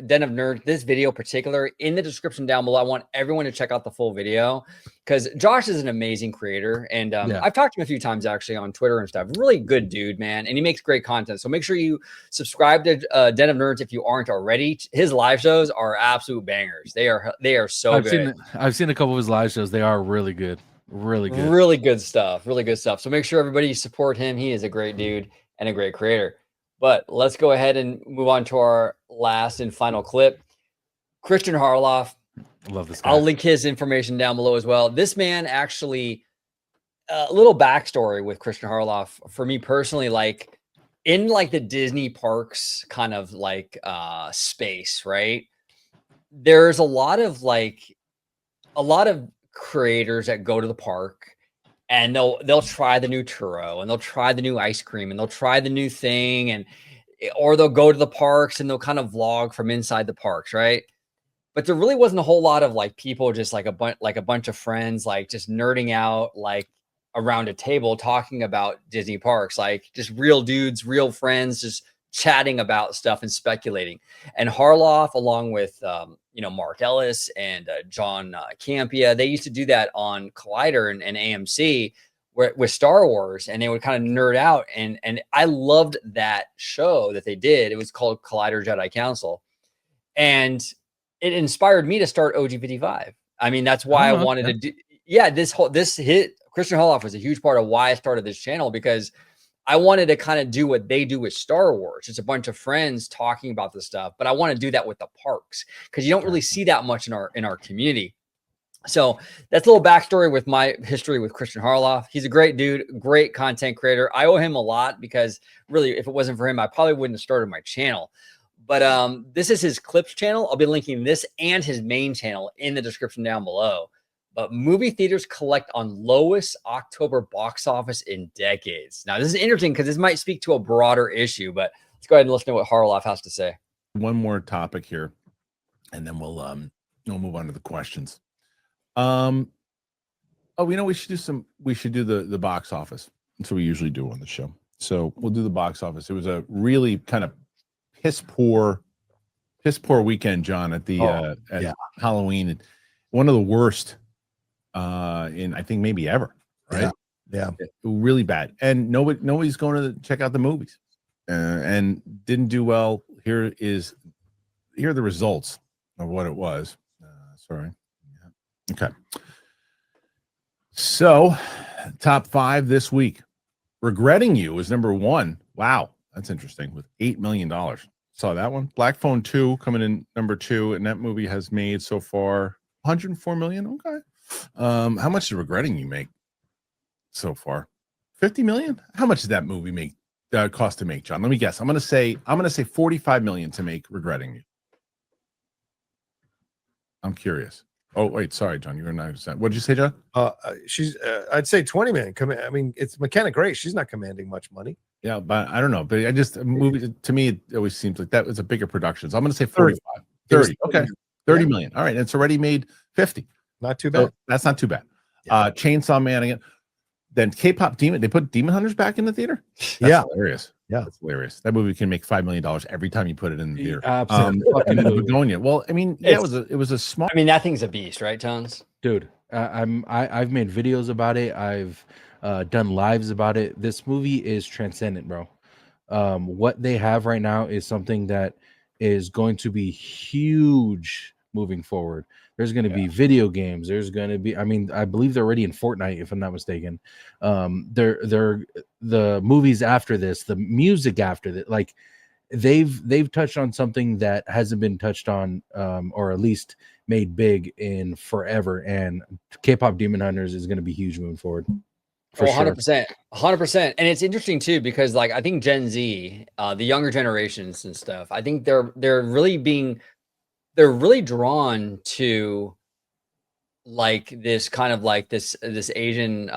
Den of Nerds, this video in particular, in the description down below. I want everyone to check out the full video because Josh is an amazing creator. And I've talked to him a few times actually on Twitter and stuff. Really good dude, man. And he makes great content. So make sure you subscribe to Den of Nerds if you aren't already. His live shows are absolute bangers. They are so good. I've seen a couple of his live shows. They are really good. Really good. Really good stuff. Really good stuff. So make sure everybody support him. He is a great dude and a great creator. But let's go ahead and move on to our last and final clip. Christian Harloff. Love this guy. I'll link his information down below as well. This man actually, a little backstory with Christian Harloff for me personally, like in like the Disney parks kind of like space, right? There's a lot of creators that go to the park and they'll try the new churro and they'll try the new ice cream and they'll try the new thing or they'll go to the parks and they'll kind of vlog from inside the parks, right? But there really wasn't a whole lot of like people just like a bunch of friends like just nerding out like around a table talking about Disney parks, like just real dudes, real friends, just chatting about stuff and speculating. And Harloff, along with Mark Ellis and John Campia, they used to do that on Collider and AMC with Star Wars, and they would kind of nerd out. And I loved that show that they did. It was called Collider Jedi Council, and it inspired me to start OG55. I mean, that's why I wanted to do. Yeah, this hit Christian Harloff was a huge part of why I started this channel, because I wanted to kind of do what they do with Star Wars. It's a bunch of friends talking about this stuff, but I want to do that with the parks because you don't really see that much in our community. So that's a little backstory with my history with Christian Harloff. He's a great dude, great content creator. I owe him a lot because really, if it wasn't for him, I probably wouldn't have started my channel. But this is his clips channel. I'll be linking this and his main channel in the description down below. But movie theaters collect on lowest October box office in decades. Now, this is interesting because this might speak to a broader issue, but let's go ahead and listen to what Harloff has to say. One more topic here, and then we'll move on to the questions. We should do the box office. That's what we usually do on the show. So we'll do the box office. It was a really kind of piss poor weekend, John, at the Halloween. And one of the worst in I think maybe ever, right? Yeah. Really bad. And nobody's going to check out the movies and didn't do well. Here are the results of what it was. Sorry. Yeah. Okay. So top 5 this week. Regretting You is number 1. Wow. That's interesting, with $8 million. Saw that one. Black Phone 2 coming in number 2, and that movie has made so far $104 million. Okay. How much did Regretting You make so far? $50 million? How much did that movie make cost to make, John? Let me guess. I'm gonna say $45 million to make Regretting You. I'm curious. Oh wait, sorry, John. You were 9%. What did you say, John? She's I'd say 20 million. I mean, it's McKenna Grace. She's not commanding much money. Yeah, but I don't know. But I just a movie to me, it always seems like that was a bigger production. So I'm going to say 45, 30. Okay, 30 million. All right, it's already made 50. Not too bad. So that's not too bad. Chainsaw Man again. Then K-pop Demon. They put Demon Hunters back in the theater. That's hilarious. Yeah, that's hilarious. That movie can make $5 million every time you put it in the theater. Absolutely. Begonia. Well, I mean, yeah, it was a small. I mean, that thing's a beast, right, Tones? Dude, I've made videos about it. I've done lives about it. This movie is transcendent, bro. What they have right now is something that is going to be huge moving forward. There's going to be video games. There's going to be, I mean, I believe they're already in Fortnite, if I'm not mistaken. They're the movies after this, the music after that, like they've touched on something that hasn't been touched on, or at least made big in forever. And K-pop Demon Hunters is going to be huge moving forward. For 100%, 100%. And it's interesting too, because like, I think Gen Z, the younger generations and stuff, I think they're really drawn to like this kind of like this Asian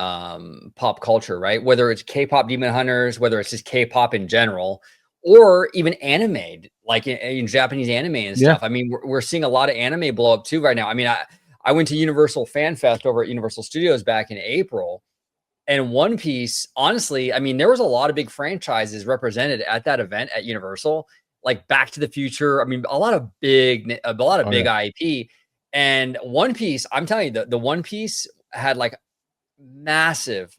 pop culture, right? Whether it's K-pop Demon Hunters, whether it's just K-pop in general, or even anime, like in Japanese anime and stuff. I mean, we're seeing a lot of anime blow up too right now. I mean, I went to Universal Fan Fest over at Universal Studios back in April. And One Piece, honestly, I mean, there was a lot of big franchises represented at that event at Universal, like Back to the Future. I mean, a lot of big IP. And One Piece, I'm telling you, the One Piece had like massive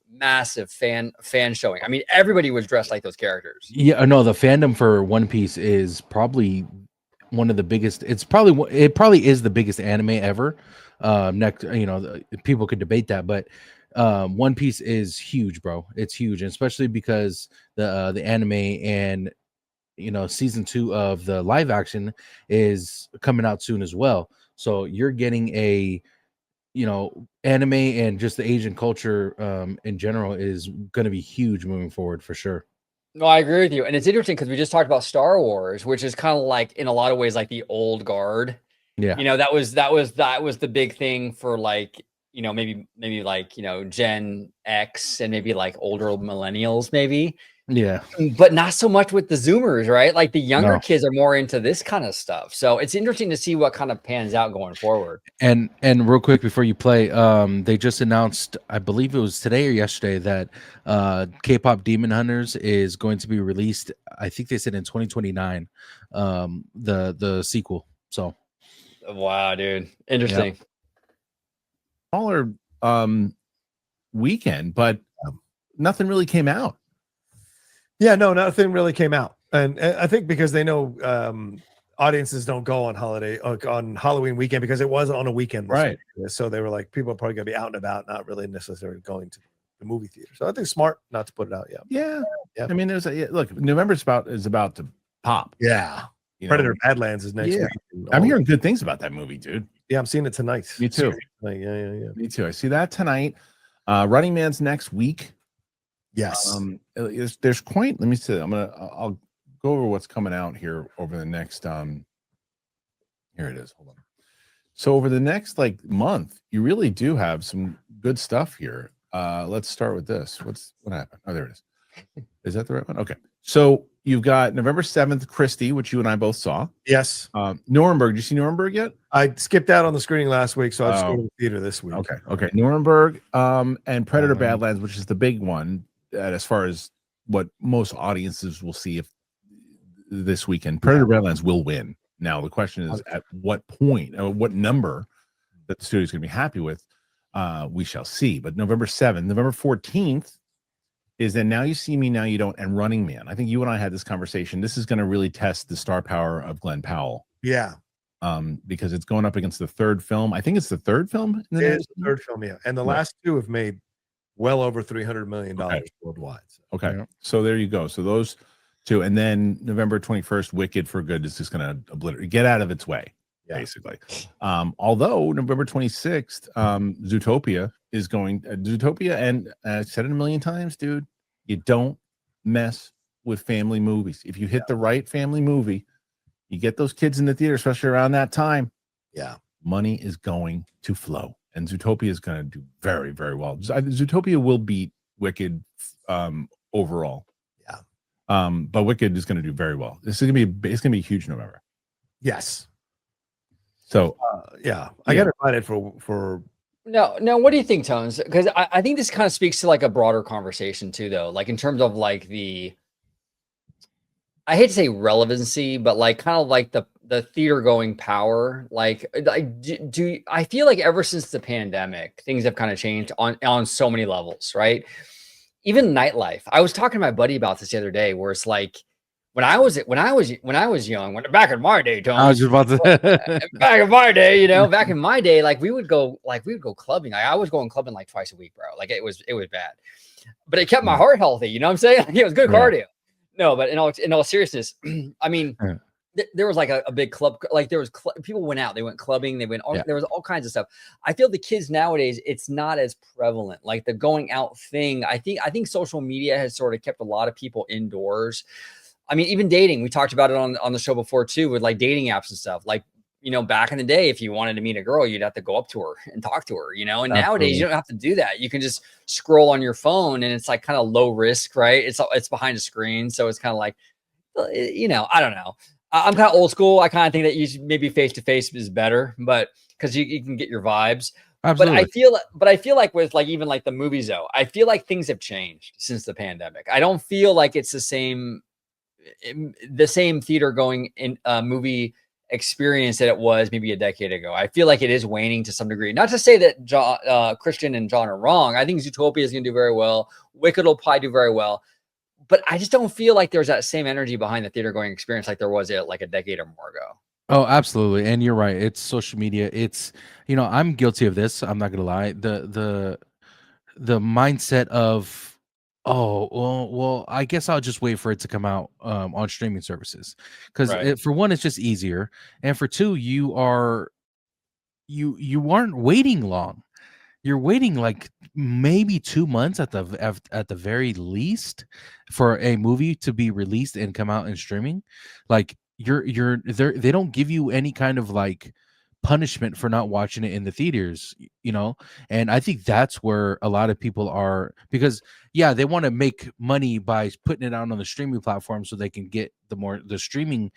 fan showing. I mean, everybody was dressed like those characters. Yeah, no, the fandom for One Piece is probably one of the biggest. It probably is the biggest anime ever. Next, people could debate that, but One Piece is huge, bro. It's huge, and especially because the anime and season 2 of the live action is coming out soon as well. So you're getting a anime and just the Asian culture in general is going to be huge moving forward for sure. No, I agree with you. And it's interesting because we just talked about Star Wars, which is kind of like in a lot of ways like the old guard. Yeah. That was the big thing for like, maybe like, Gen X and maybe like older millennials, maybe. Yeah. But not so much with the Zoomers, right? Like the younger kids are more into this kind of stuff. So it's interesting to see what kind of pans out going forward. And real quick before you play, they just announced, I believe it was today or yesterday, that K-pop Demon Hunters is going to be released. I think they said in 2029, the sequel. So wow, dude. Interesting. Smaller weekend, but nothing really came out. Yeah, no, nothing really came out, and I think because they know audiences don't go on Halloween weekend because it was on a weekend, right? So they were like, people are probably gonna be out and about, not really necessarily going to the movie theater. So I think smart not to put it out yet. Yeah. I mean, there's look, November is about to pop. Yeah, Predator Badlands is next week. I'm hearing good things about that movie, dude. Yeah, I'm seeing it tonight. Me too. Yeah. Me too. I see that tonight. Running Man's next week. Yes. There's quite. Let me see. I'll go over what's coming out here over the next. Here it is. Hold on. So over the next month, you really do have some good stuff here. Let's start with this. What happened? Oh, there it is. Is that the right one? Okay. So you've got November 7th, Christie, which you and I both saw. Yes. Nuremberg. Did you see Nuremberg yet? I skipped out on the screening last week, so I'll just go to the theater this week. Okay. Nuremberg, and Predator Badlands, which is the big one as far as what most audiences will see if this weekend. Predator Badlands will win. Now the question is at what point or what number that the studio is going to be happy with. We shall see. But November 7th, November 14th is then Now You See Me, Now You Don't, and Running Man. I think you and I had this conversation. This is going to really test the star power of Glenn Powell. Yeah. Because it's going up against the third film. I think it's the third film. It's the third film, yeah. And the last two have made well over $300 million worldwide. So there you go. So those two, and then November 21st, Wicked for Good is just going to get out of its way, basically. Although November 26th, Zootopia is going. Zootopia, and I've said it a million times, dude. You don't mess with family movies. If you hit the right family movie, you get those kids in the theater, especially around that time. Yeah, money is going to flow, and Zootopia is going to do very, very well. Zootopia will beat Wicked overall. Yeah. But Wicked is going to do very well. It's going to be huge in November. Yes. So yeah, I got invited for. No, what do you think, Tones? Because I think this kind of speaks to like a broader conversation too, though. Like in terms of like I hate to say relevancy, but like kind of like the theater going power. Like I feel like ever since the pandemic, things have kind of changed on so many levels, right? Even nightlife. I was talking to my buddy about this the other day, where it's like when I was young, back in my day, Tony, I was just about to back in my day, you know, back in my day, like we would go clubbing. Like, I was going clubbing like twice a week, bro. Like it was bad, but it kept my heart healthy. You know what I'm saying? Like, it was good cardio. No, but in all seriousness, I mean, there was like a big club, like there was people went out, they went clubbing, there was all kinds of stuff. I feel the kids nowadays, it's not as prevalent, like the going out thing. I think social media has sort of kept a lot of people indoors. I mean, even dating, we talked about it on the show before too, with like dating apps and stuff. Like, you know, back in the day, if you wanted to meet a girl, you'd have to go up to her and talk to her, you know, and nowadays you don't have to do that. You can just scroll on your phone, and it's like kind of low risk, right? It's behind a screen. So it's kind of like, you know, I don't know. I'm kind of old school. I kind of think that you should maybe face-to-face is better, but because you can get your vibes. Absolutely. But I feel like with like, even like the movies though, I feel like things have changed since the pandemic. I don't feel like it's the same theater going in movie experience that it was maybe a decade ago. I feel like it is waning to some degree. Not to say that Christian and John are wrong. I think Zootopia is going to do very well. Wicked will probably do very well. But I just don't feel like there's that same energy behind the theater going experience like there was like a decade or more ago. Oh, absolutely. And you're right. It's social media. It's, you know, I'm guilty of this. I'm not going to lie. The mindset of, oh, well, I guess I'll just wait for it to come out on streaming services. Because for one, it's just easier. And for two, you aren't waiting long. You're waiting like maybe 2 months at the very least for a movie to be released and come out in streaming. Like they don't give you any kind of like punishment for not watching it in the theaters, you know. And I think that's where a lot of people are, because they want to make money by putting it out on the streaming platform so they can get the streaming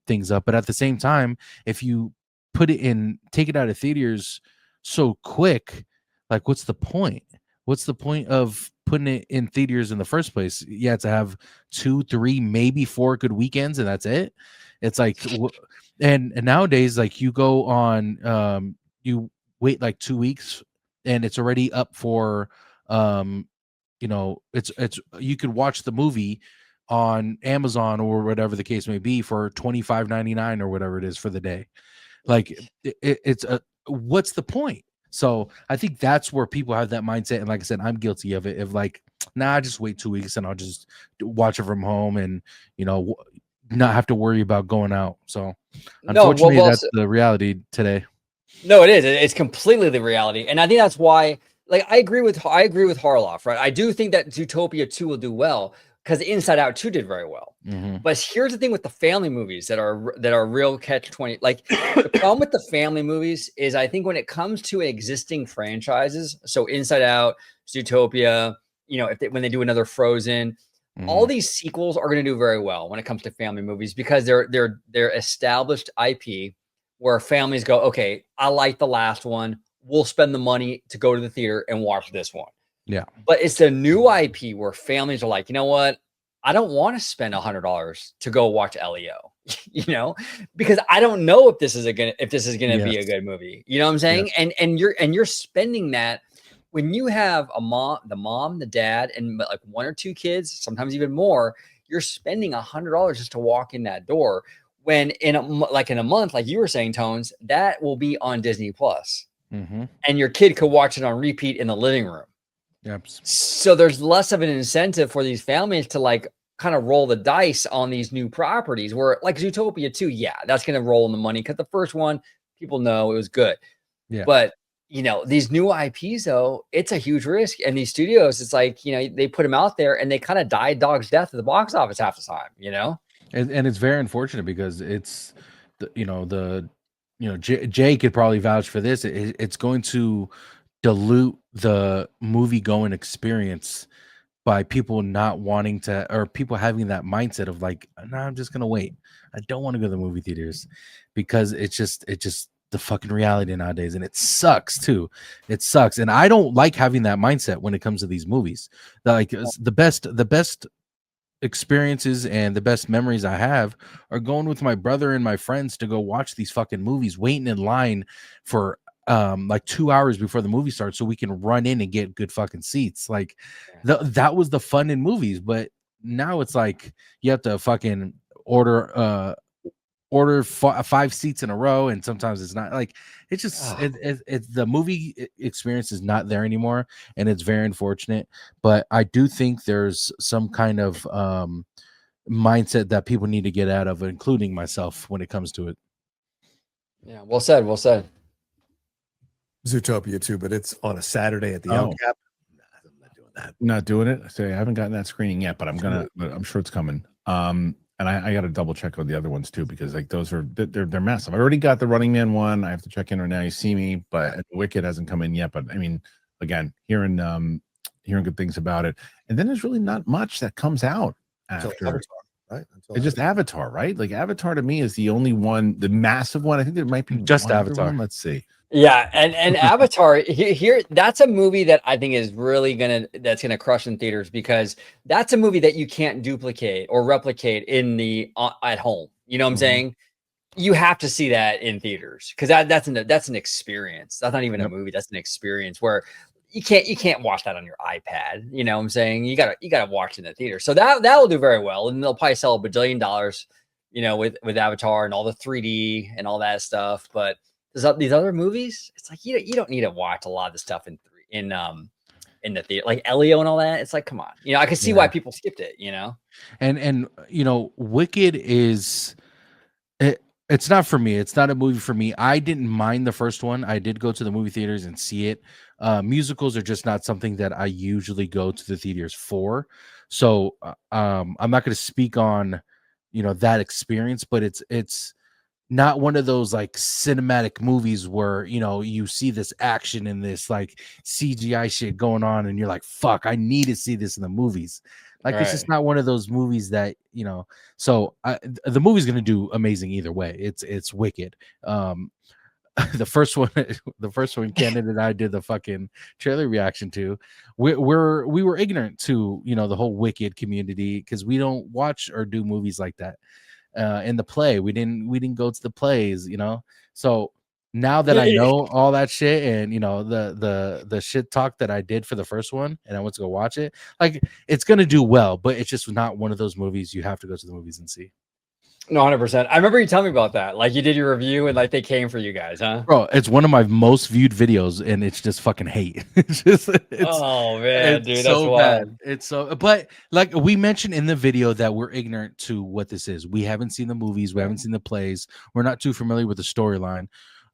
things up. But at the same time, if you take it out of theaters so quick, like what's the point? What's the point of putting it in theaters in the first place? To have 2, 3, maybe 4 good weekends, and that's it. It's like, and nowadays, like you go on, you wait like 2 weeks, and it's already up for, you know, it's you could watch the movie on Amazon or whatever the case may be for $25.99 or whatever it is for the day. Like it's what's the point? So I think that's where people have that mindset. And like I said, I'm guilty of it. Of like, nah, just wait 2 weeks and I'll just watch it from home and, you know, not have to worry about going out. So unfortunately, that's the reality today. No, it is. It's completely the reality. And I think that's why, like, I agree with Harloff, right? I do think that Zootopia 2 will do well, because Inside Out 2 did very well. Mm-hmm. But here's the thing with the family movies that are real catch-20. Like, the problem with the family movies is, I think when it comes to existing franchises, so Inside Out, Zootopia, you know, when they do another Frozen, all these sequels are going to do very well when it comes to family movies, because they're established IP where families go, okay, I like the last one. We'll spend the money to go to the theater and watch this one. Yeah. But it's the new IP where families are like, you know what? I don't want to spend $100 to go watch LEO, you know, because I don't know if this is going to be a good movie. You know what I'm saying? Yes. And you're spending that when you have the mom, the dad, and like 1 or 2 kids, sometimes even more. You're spending $100 just to walk in that door. When in a month, like you were saying, Tones, that will be on Disney Plus, and your kid could watch it on repeat in the living room. Yep. So there's less of an incentive for these families to like kind of roll the dice on these new properties, where like Zootopia 2, that's going to roll in the money, because the first one, people know it was good. Yeah. But you know, these new IPs though, it's a huge risk. And these studios, it's like, you know, they put them out there and they kind of die a dog's death at the box office half the time, you know? And it's very unfortunate, because it's, you know, the you know, Jay could probably vouch for this. It's going to dilute the movie going experience by people not wanting to, or people having that mindset of like, no, I'm just gonna wait. I don't want to go to the movie theaters because it's just the fucking reality nowadays, and it sucks too. It sucks, and I don't like having that mindset when it comes to these movies. Like the best experiences and the best memories I have are going with my brother and my friends to go watch these fucking movies, waiting in line for like 2 hours before the movie starts so we can run in and get good fucking seats. Like that was the fun in movies, but now it's like you have to fucking order 5 seats in a row, and sometimes it's not. Like it's just it's the movie experience is not there anymore, and it's very unfortunate. But I do think there's some kind of mindset that people need to get out of, including myself, when it comes to it. Yeah, well said, well said. Zootopia too, but it's on a Saturday at the El Cap. I'm not doing that. Not doing it. So I haven't gotten that screening yet, but I'm sure it's coming. And I got to double check on the other ones too, because like those are they're massive. I already got the Running Man one. I have to check in on Now You See Me, but Wicked hasn't come in yet. But I mean, again, hearing good things about it, and then there's really not much that comes out after. Avatar, right? It's just Avatar, right? Like Avatar to me is the only one, the massive one. I think there might be just one Avatar. One. Let's see. Yeah, and Avatar here, that's a movie that I think is really that's gonna crush in theaters, because that's a movie that you can't duplicate or replicate in the at home. You know what I'm saying? You have to see that in theaters, because that's an experience. That's not even a movie. That's an experience where you can't watch that on your iPad. You know what I'm saying? You gotta watch it in the theater. So that will do very well, and they'll probably sell $1 billion, you know, with Avatar and all the 3D and all that stuff. But these other movies, it's like you don't need to watch a lot of the stuff in the theater, like Elio and all that. It's like, come on, you know, I can see why people skipped it, you know. And you know, Wicked is it's not for me. It's not a movie for me. I didn't mind the first one. I did go to the movie theaters and see it. Musicals are just not something that I usually go to the theaters for. So I'm not going to speak on, you know, that experience, but it's not one of those like cinematic movies where, you know, you see this action and this like CGI shit going on and you're like, fuck, I need to see this in the movies. Like, it's just not one of those movies that, you know, so the movie's going to do amazing either way. It's Wicked. The first one Canada and I did the fucking trailer reaction to, we were ignorant to, you know, the whole Wicked community, because we don't watch or do movies like that. In the play, we didn't go to the plays, you know. So now that I know all that shit, and you know the shit talk that I did for the first one, and I went to go watch it, like it's gonna do well, but it's just not one of those movies you have to go to the movies and see. No, 100%. I remember you telling me about that. Like, you did your review and like they came for you guys, huh? Bro, it's one of my most viewed videos, and it's just fucking hate. Oh man, dude, that's so wild. bad. It's so, but like we mentioned in the video that we're ignorant to what this is. We haven't seen the movies, we haven't seen the plays, we're not too familiar with the storyline.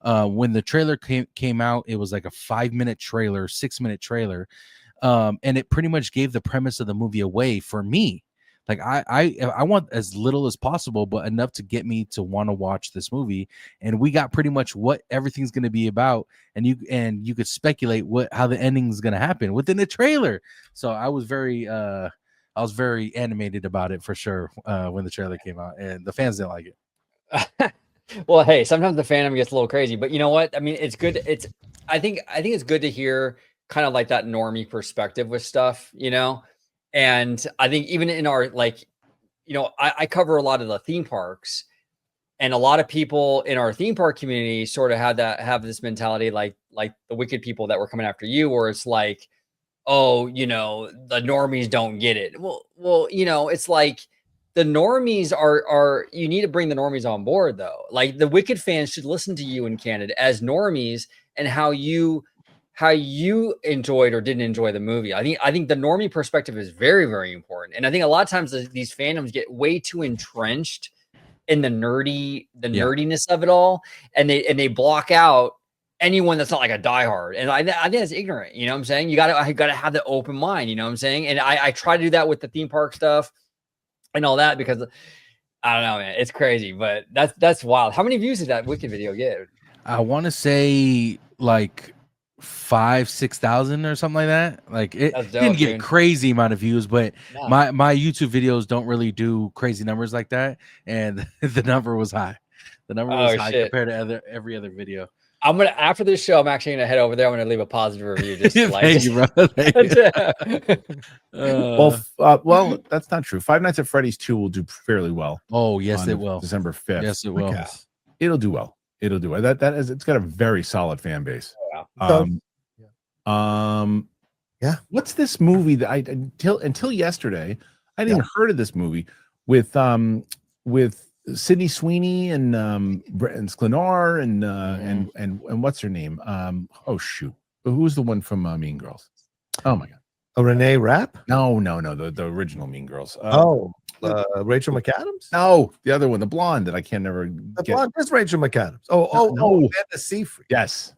When the trailer came out, it was like a 5-minute trailer, 6-minute trailer, and it pretty much gave the premise of the movie away for me. Like I want as little as possible, but enough to get me to want to watch this movie. And we got pretty much what everything's going to be about, and you could speculate how the ending is going to happen within the trailer. So I was very animated about it for sure when the trailer came out, and the fans didn't like it. Well, hey, sometimes the fandom gets a little crazy, but you know what? I mean, it's good. I think it's good to hear kind of like that normie perspective with stuff, you know. And I think even in our, like, you know, I cover a lot of the theme parks, and a lot of people in our theme park community sort of have this mentality, like the Wicked people that were coming after you, where it's like, oh, you know, the normies don't get it. Well, you know, it's like the normies are you need to bring the normies on board, though. Like, the Wicked fans should listen to you in Canada as normies, and how you enjoyed or didn't enjoy the movie. I think the normie perspective is very, very important. And I think a lot of times these fandoms get way too entrenched in the nerdiness of it all, and they block out anyone that's not like a diehard. And I think that's ignorant. You know what I'm saying? You gotta have the open mind. You know what I'm saying? And I try to do that with the theme park stuff and all that, because I don't know, man. It's crazy, but that's wild. How many views did that Wicked video get? I want to say like 5,000-6,000 or something like that. Like it That's dope, didn't get a dude. crazy amount of views, but No. my YouTube videos don't really do crazy numbers like that, and the number was high. The number was high shit. compared to every other video. I'm gonna after this show, I'm actually gonna head over there. I'm gonna leave a positive review. Just to, like, Thank you, bro. Thank you. Well, that's not true. Five Nights at Freddy's 2 will do fairly well. Oh yes, on it will. December 5th. Yes, it will. Yeah. It'll do well. It'll do well. That is, it's got a very solid fan base. Yeah. Yeah. What's this movie that I until yesterday I didn't even heard of this movie with Sydney Sweeney and Sklenar and what's her name? Oh shoot, who's the one from Mean Girls? Oh my god, Renee Rapp? no, the original Mean Girls. Rachel McAdams? No, the other one, the blonde that I can never The get. blonde is Rachel McAdams. No. Amanda Seyfried. Yes.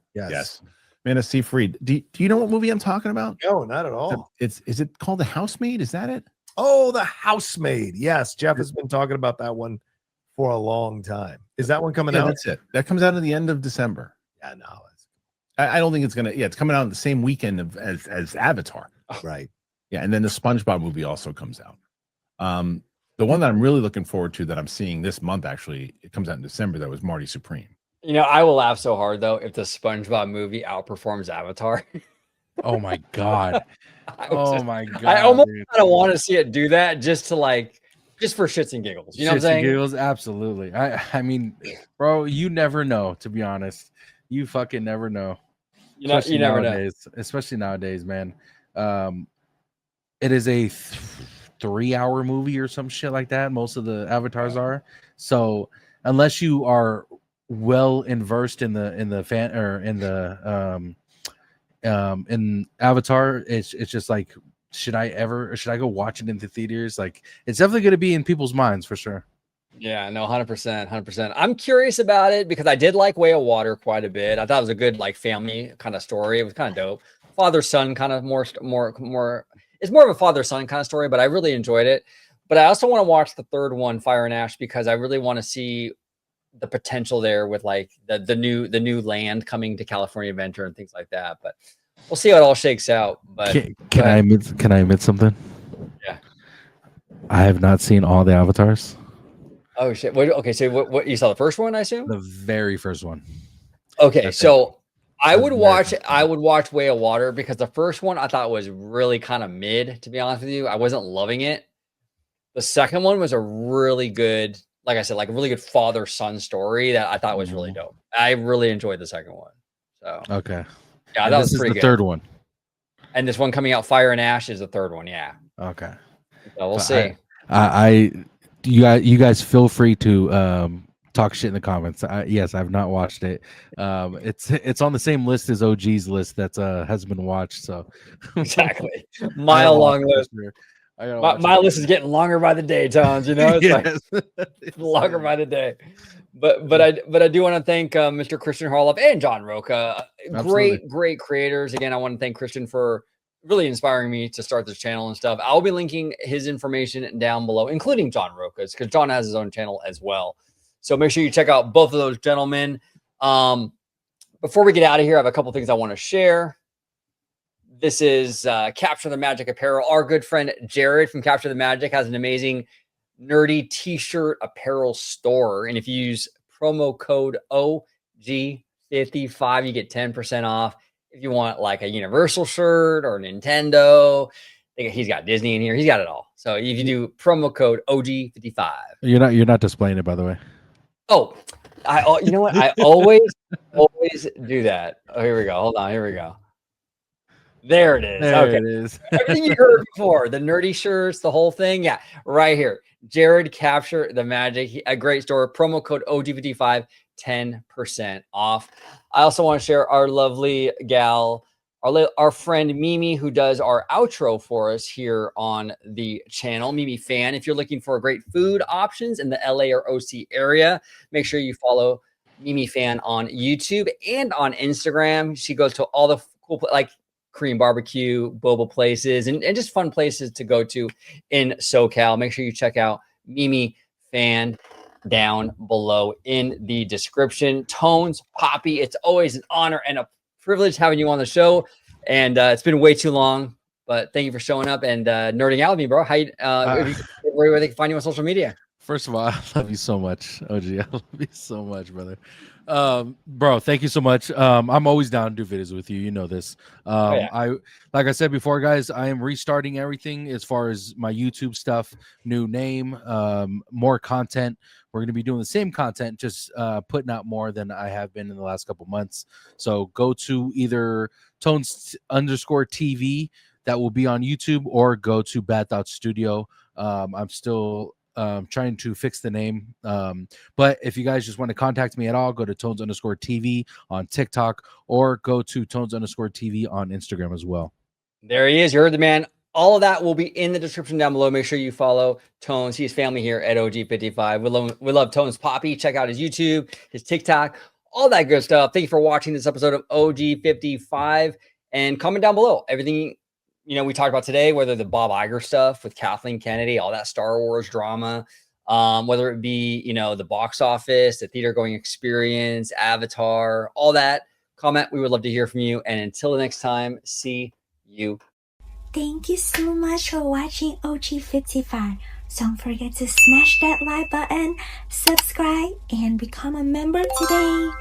Amanda Seyfried. Do you know what movie I'm talking about? No, not at all. Is it called The Housemaid? Is that it? Oh, The Housemaid. Yes, Jeff has been talking about that one for a long time. Is that one coming Yeah, out? that's it. That comes out at the end of December. Yeah, no. I don't think it's gonna. Yeah, it's coming out the same weekend as Avatar. Right. Yeah, and then the SpongeBob movie also comes out. The one that I'm really looking forward to that I'm seeing this month, actually, it comes out in December. That was Marty Supreme. You know, I will laugh so hard though if the SpongeBob movie outperforms Avatar. Oh my god. My god. I almost kind of want to see it do that just for shits and giggles. You know what I'm Shits and saying? giggles, absolutely. I mean, bro, you never know, to be honest. You fucking never know. You never know. Especially nowadays, man. It is a 3-hour movie or some shit like that. Most of the avatars are. So unless you are well versed in the fan or in the in Avatar, it's just like, should I go watch it in the theaters? Like, it's definitely going to be in people's minds for sure. Yeah, no, 100%. I'm curious about it because I did like Way of Water quite a bit. I thought it was a good like family kind of story. It was kind of dope. Father-son kind of more. It's more of a father-son kind of story, but I really enjoyed it. But I also want to watch the third one, Fire and Ash, because I really want to see the potential there with like the new land coming to California Adventure and things like that. But we'll see how it all shakes out. But can I admit something? Yeah. I have not seen all the avatars. Oh shit. Okay, so what you saw the first one, I assume? The very first one. Okay, That's so I would very watch Way of Water because the first one I thought was really kind of mid, to be honest with you. I wasn't loving it. The second one was a really good, like I said, like a really good father-son story that I thought was really dope. I really enjoyed the second one. So okay. Yeah, And that this was is pretty the good. third one. And this one coming out, Fire and Ash, is the third one. Yeah. Okay. So we'll But see. You guys feel free to talk shit in the comments. Yes, I've not watched it. It's on the same list as OG's list that has been watched. So Exactly. Mile long list. My list is getting longer by the day, Tons. You know, it's like longer by the day. But I do want to thank Mr. Christian Harloff and John Roca. Great creators. Again, I want to thank Christian for really inspiring me to start this channel and stuff. I'll be linking his information down below, including John Roca's, because John has his own channel as well. So make sure you check out both of those gentlemen. Before we get out of here, I have a couple things I want to share. This is Capture the Magic Apparel. Our good friend Jared from Capture the Magic has an amazing nerdy t-shirt apparel store. And if you use promo code OG55, you get 10% off. If you want like a Universal shirt or Nintendo, he's got Disney in here. He's got it all. So if you do promo code OG55. You're not displaying it, by the way. Oh, you know what? I always do that. Oh, here we go. Hold on. Here we go. There it is. There it is. Everything you heard before, the nerdy shirts, the whole thing. Yeah, right here. Jared, Capture the Magic. A great store. Promo code OG55, 10% off. I also want to share our lovely gal, our friend Mimi, who does our outro for us here on the channel. Mimi Fan. If you're looking for great food options in the LA or OC area, make sure you follow Mimi Fan on YouTube and on Instagram. She goes to all the cool, like Korean barbecue, boba places, and just fun places to go to in SoCal. Make sure you check out Mimi fan down below in the description. Tones, Poppy, it's always an honor and a privilege having you on the show. And it's been way too long, but thank you for showing up and nerding out with me, bro. How you, where they can find you on social media? First of all, I love you so much, OG. I love you so much, brother. Bro, thank you so much. I'm always down to do videos with you. You know this. I like I said before, guys, I am restarting everything as far as my YouTube stuff, new name, more content. We're going to be doing the same content, just putting out more than I have been in the last couple months. So go to either Tones_TV that will be on YouTube, or go to Bad Thought Studio. I'm still trying to fix the name. But if you guys just want to contact me at all, go to Tones_TV on TikTok, or go to Tones_TV on Instagram as well. There he is. You heard the man. All of that will be in the description down below. Make sure you follow Tones. He's family here at OG55. We love Tones Poppy. Check out his YouTube, his TikTok, all that good stuff. Thank you for watching this episode of OG55. And comment down below everything we talked about today, whether the Bob Iger stuff with Kathleen Kennedy, all that Star Wars drama, whether it be, the box office, the theater going experience, Avatar, all that. Comment. We would love to hear from you. And until the next time, see you. Thank you so much for watching OG55. Don't forget to smash that like button, subscribe, and become a member today.